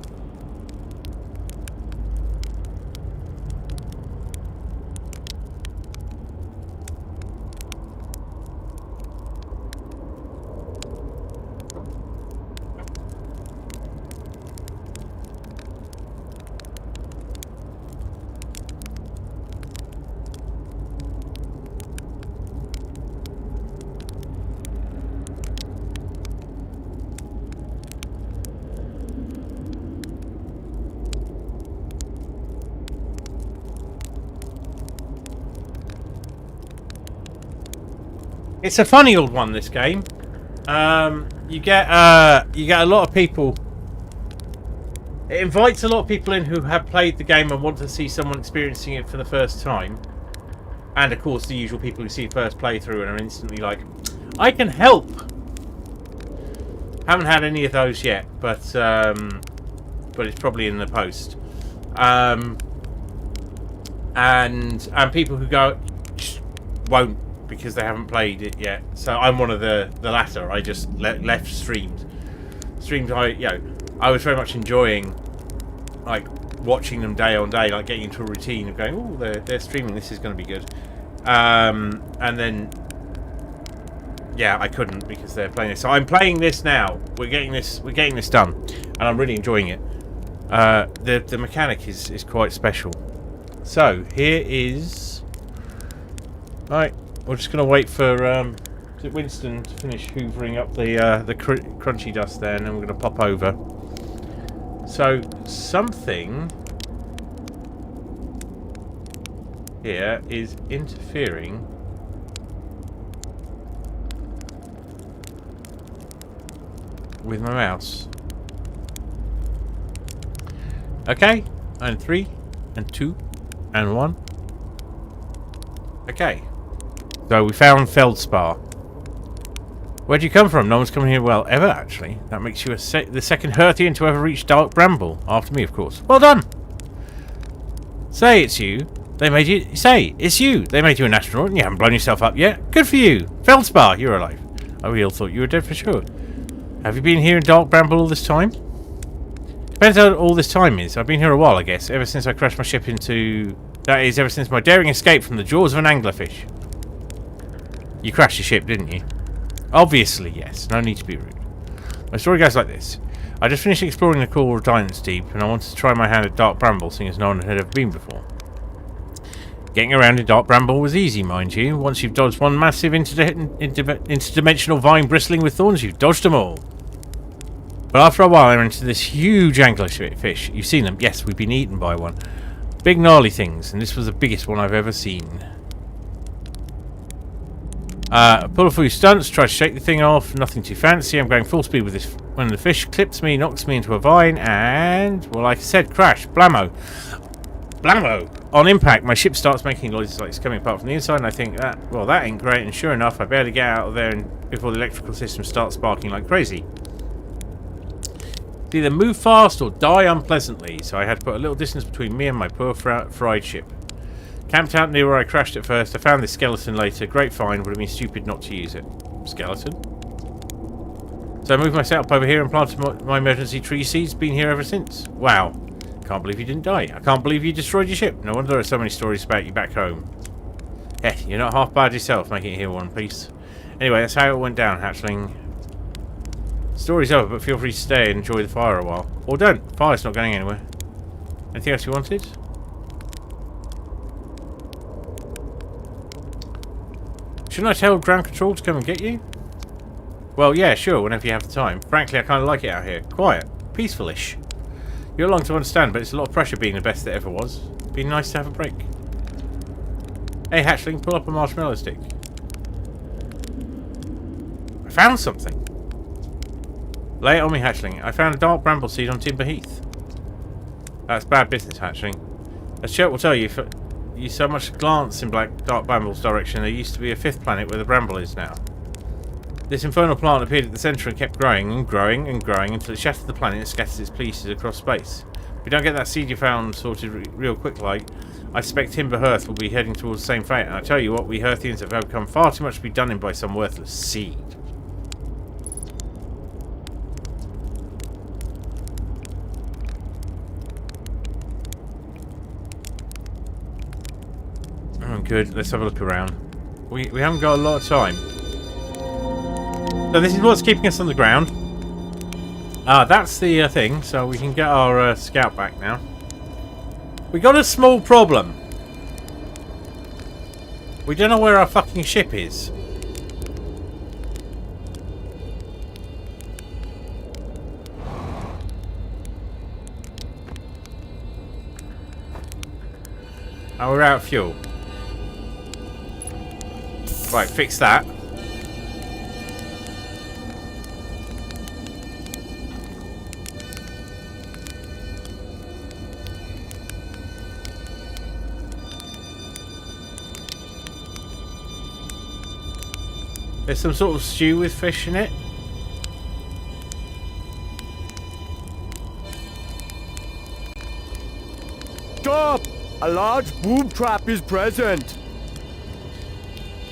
It's a funny old one, this game. You get a lot of people. It invites a lot of people in who have played the game and want to see someone experiencing it for the first time. And of course, the usual people who see first playthrough and are instantly like, "I can help." Haven't had any of those yet, but it's probably in the post. And people who go won't, because they haven't played it yet. So I'm one of the latter. I just left streams. I was very much enjoying like watching them day on day, like getting into a routine of going, oh, they're streaming, this is going to be good. And then I couldn't because they're playing this. So I'm playing this now. We're getting this done, and I'm really enjoying it. The mechanic is quite special. So here is. Right, we're just going to wait for Winston to finish hoovering up the crunchy dust there, and then we're going to pop over. So something here is interfering with my mouse. Okay, and 3 and 2 and 1. Okay, so we found Feldspar. Where'd you come from? No one's coming here well ever, actually. That makes you the second Herthian to ever reach Dark Bramble. After me, of course. Well done! Say it's you. They made you... Say, it's you. They made you an astronaut and you haven't blown yourself up yet. Good for you. Feldspar, you're alive. I really thought you were dead for sure. Have you been here in Dark Bramble all this time? Depends how all this time is. I've been here a while, I guess. Ever since I crashed my ship into... That is, ever since my daring escape from the jaws of an anglerfish. You crashed your ship, didn't you? Obviously, yes. No need to be rude. My story goes like this. I just finished exploring the core of Diamonds Deep, and I wanted to try my hand at Dark Bramble, seeing as no one had ever been before. Getting around in Dark Bramble was easy, mind you. Once you've dodged one massive interdimensional vine bristling with thorns, you've dodged them all. But after a while, I ran into this huge anglerfish. You've seen them. Yes, we've been eaten by one. Big gnarly things, and this was the biggest one I've ever seen. Pull a few stunts, try to shake the thing off, nothing too fancy. I'm going full speed with this when the fish clips me, knocks me into a vine, and, well, like I said, crash. Blammo. Blammo! On impact, my ship starts making noises like it's coming apart from the inside, and I think, that ain't great, and sure enough, I barely get out of there before the electrical system starts sparking like crazy. Either move fast or die unpleasantly, so I had to put a little distance between me and my poor fried ship. Camped out near where I crashed at first. I found this skeleton later. Great find. Would have been stupid not to use it. Skeleton? So I moved my setup over here and planted my emergency tree seeds. Been here ever since. Wow. Can't believe you didn't die. I can't believe you destroyed your ship. No wonder there are so many stories about you back home. Heh, you're not half bad yourself, making it here one piece. Anyway, that's how it went down, hatchling. Story's over, but feel free to stay and enjoy the fire a while. Or don't. The fire's not going anywhere. Anything else you wanted? Shouldn't I tell ground control to come and get you? Well, yeah, sure, whenever you have the time. Frankly, I kind of like it out here. Quiet. Peaceful-ish. You're long to understand, but it's a lot of pressure being the best that ever was. Be nice to have a break. Hey, hatchling, pull up a marshmallow stick. I found something. Lay it on me, hatchling. I found a dark bramble seed on Timber Heath. That's bad business, hatchling. As Chert will tell you, you so much glance in Dark Bramble's direction, there used to be a 5th planet where the bramble is now. This infernal plant appeared at the centre and kept growing and growing and growing until it shattered the planet and scattered its pieces across space. If we don't get that seed you found sorted real quick like, I suspect Timberhearth will be heading towards the same fate. And I tell you what, we Hearthians have become far too much to be done in by some worthless seed. Oh, good. Let's have a look around. We haven't got a lot of time. So this is what's keeping us on the ground. That's the thing. So we can get our scout back now. We got a small problem. We don't know where our fucking ship is. Oh, we're out of fuel. Right, fix that. There's some sort of stew with fish in it. Stop! A large boob trap is present.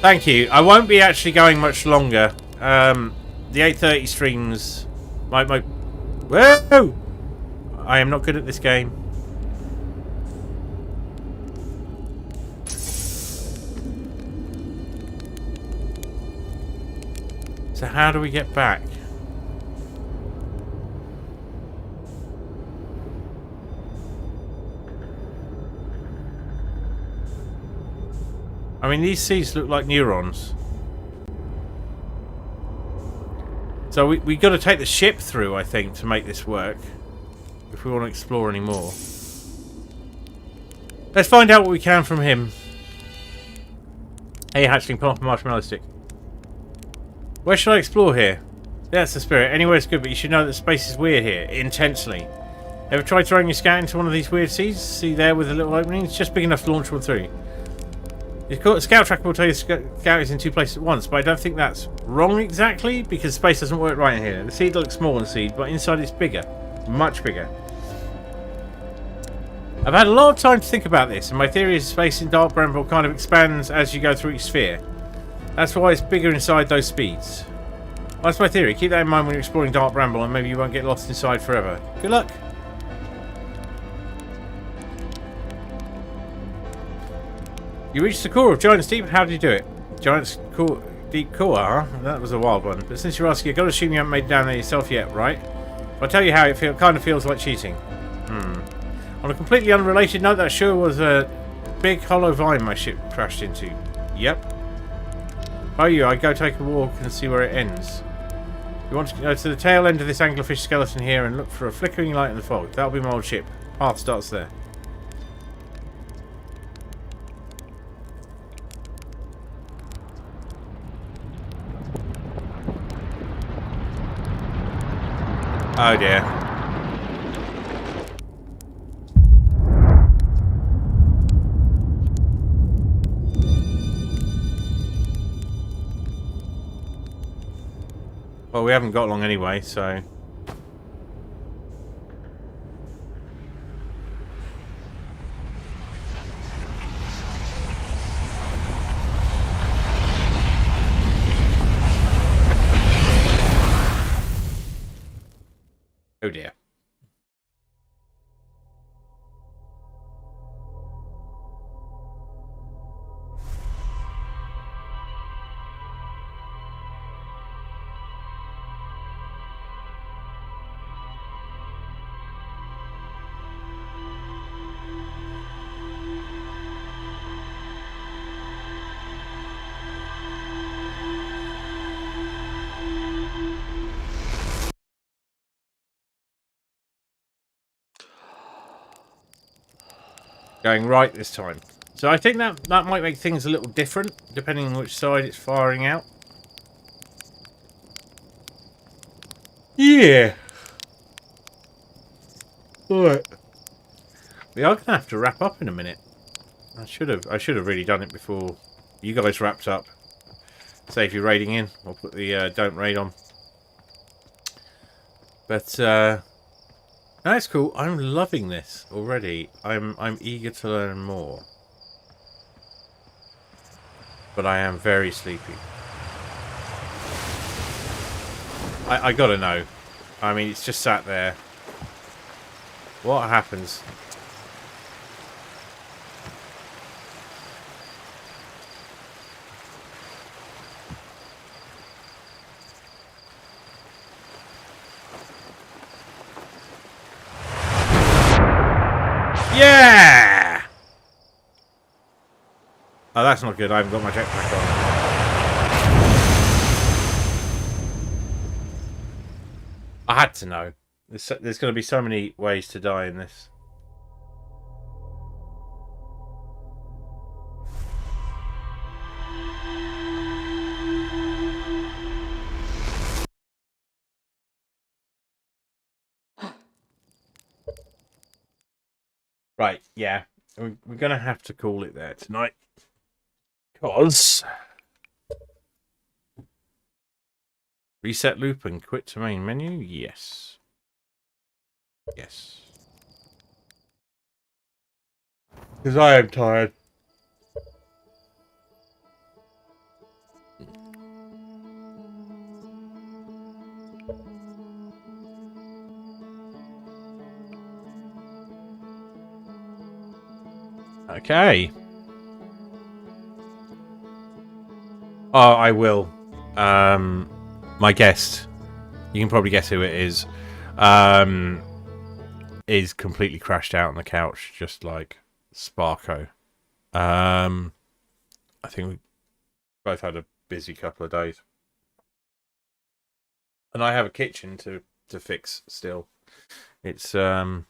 Thank you. I won't be actually going much longer. The 8:30 streams... My... Whoa! I am not good at this game. So how do we get back? I mean, these seeds look like neurons. So we got to take the ship through, I think, to make this work. If we want to explore any more. Let's find out what we can from him. Hey, hatchling, pop a marshmallow stick. Where should I explore here? That's the spirit. Anywhere's good, but you should know that space is weird here. Intensely. Ever tried throwing your scout into one of these weird seeds? See there with a little opening? It's just big enough to launch one through. The scout tracker will tell you the scout is in two places at once, but I don't think that's wrong exactly, because space doesn't work right in here. The seed looks small in the seed, but inside it's bigger. Much bigger. I've had a lot of time to think about this, and my theory is space in Dark Bramble kind of expands as you go through each sphere. That's why it's bigger inside those speeds. Well, that's my theory. Keep that in mind when you're exploring Dark Bramble, and maybe you won't get lost inside forever. Good luck. You reached the core of Giant's Deep. How did you do it? Giant's Deep core, huh? That was a wild one. But since you're asking, I've got to assume you haven't made it down there yourself yet, right? I'll tell you how it kind of feels like cheating. On a completely unrelated note, that sure was a big hollow vine my ship crashed into. Yep. Oh, I'd go take a walk and see where it ends. You want to go to the tail end of this anglerfish skeleton here and look for a flickering light in the fog. That'll be my old ship. Path starts there. Oh dear. Well, we haven't got long anyway, so... Oh dear. Going right this time. So I think that might make things a little different, depending on which side it's firing out. Yeah. Alright. We are gonna have to wrap up in a minute. I should have really done it before you guys wrapped up. Save you raiding in. I'll put the don't raid on. But That's cool. I'm loving this already. I'm eager to learn more. But I am very sleepy. I gotta know. I mean, it's just sat there. What happens? Yeah! Oh, that's not good. I haven't got my jetpack on. I had to know. There's going to be so many ways to die in this. Right, yeah. We're going to have to call it there tonight. Because... Reset loop and quit to main menu? Yes. Yes. Because I am tired. Okay. Oh, I will. My guest, you can probably guess who it is completely crashed out on the couch, just like Sparko. I think we both had a busy couple of days. And I have a kitchen to fix still. It's I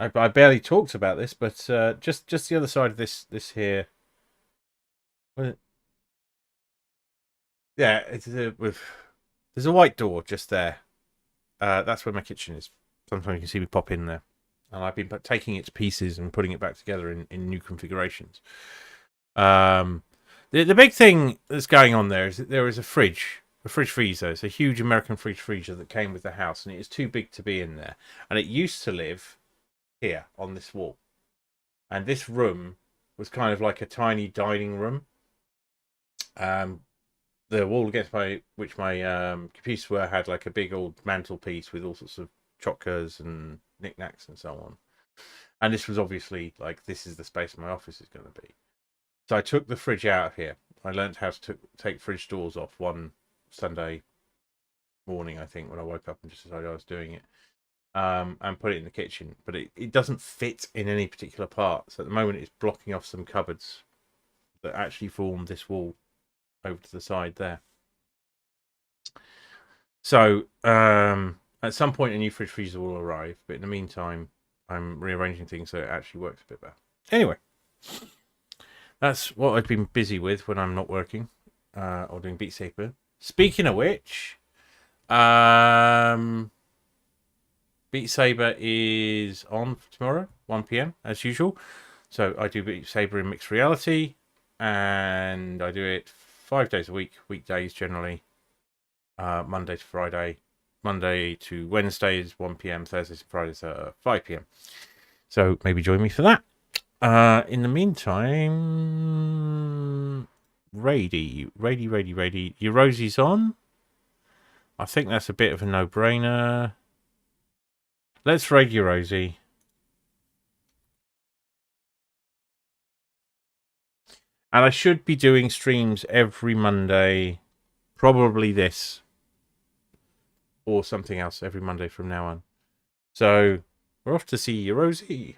barely talked about this, but just the other side of this here. Yeah, it's there's a white door just there. That's where my kitchen is. Sometimes you can see me pop in there, and I've been taking it to pieces and putting it back together in new configurations. The big thing that's going on there is that there is a fridge freezer. It's a huge American fridge freezer that came with the house, and it is too big to be in there. And it used to live here on this wall, and this room was kind of like a tiny dining room. The wall against which my computers were had like a big old mantelpiece with all sorts of chocolates and knickknacks and so on. And this was obviously like, this is the space my office is going to be. So I took the fridge out of here. I learned how to take fridge doors off one Sunday morning, I think, when I woke up and just decided I was doing it. And put it in the kitchen. But it doesn't fit in any particular part. So at the moment it's blocking off some cupboards that actually form this wall over to the side there. So at some point a new fridge freezer will arrive, but in the meantime I'm rearranging things so it actually works a bit better. Anyway, that's what I've been busy with when I'm not working or doing Beat Saber. Speaking of which, Beat Saber is on tomorrow, 1 PM as usual. So I do Beat Saber in mixed reality, and I do it 5 days a week, weekdays generally, Monday to Friday, Monday to Wednesdays 1 PM, Thursdays and Fridays 5 PM. So maybe join me for that. In the meantime, Rady, your Rosie's on. I think that's a bit of a no-brainer. Let's raid your Rosie. And I should be doing streams every Monday. Probably this. Or something else every Monday from now on. So, we're off to see Rosie.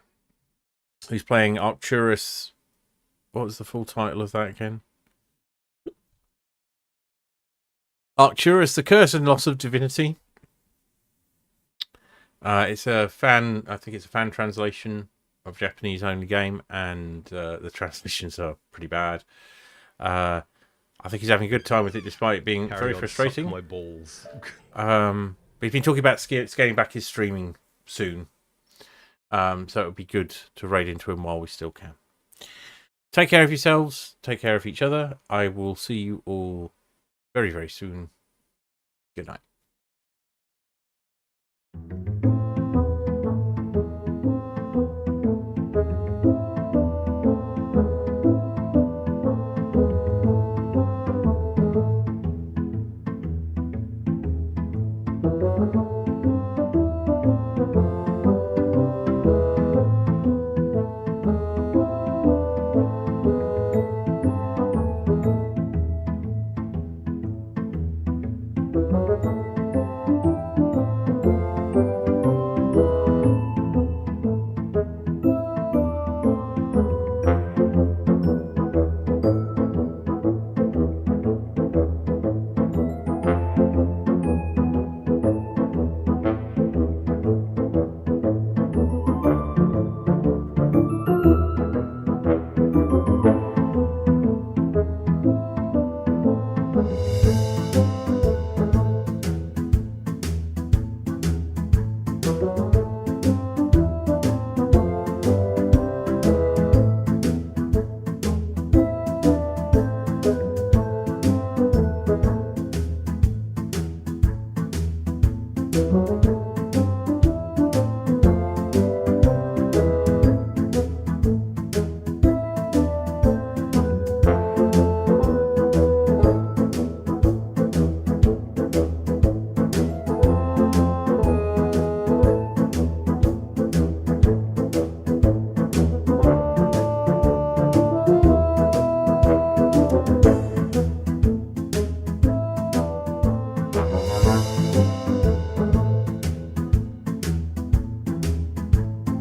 Who's playing Arcturus. What was the full title of that again? Arcturus, The Curse and Loss of Divinity. It's a fan, I think it's a fan translation of Japanese only game, and the translations are pretty bad. I think he's having a good time with it despite it being very frustrating. Suck my balls. But he's been talking about scaling back his streaming soon. So it would be good to raid into him while we still can. Take care of yourselves. Take care of each other. I will see you all very, very soon. Good night.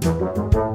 Bye.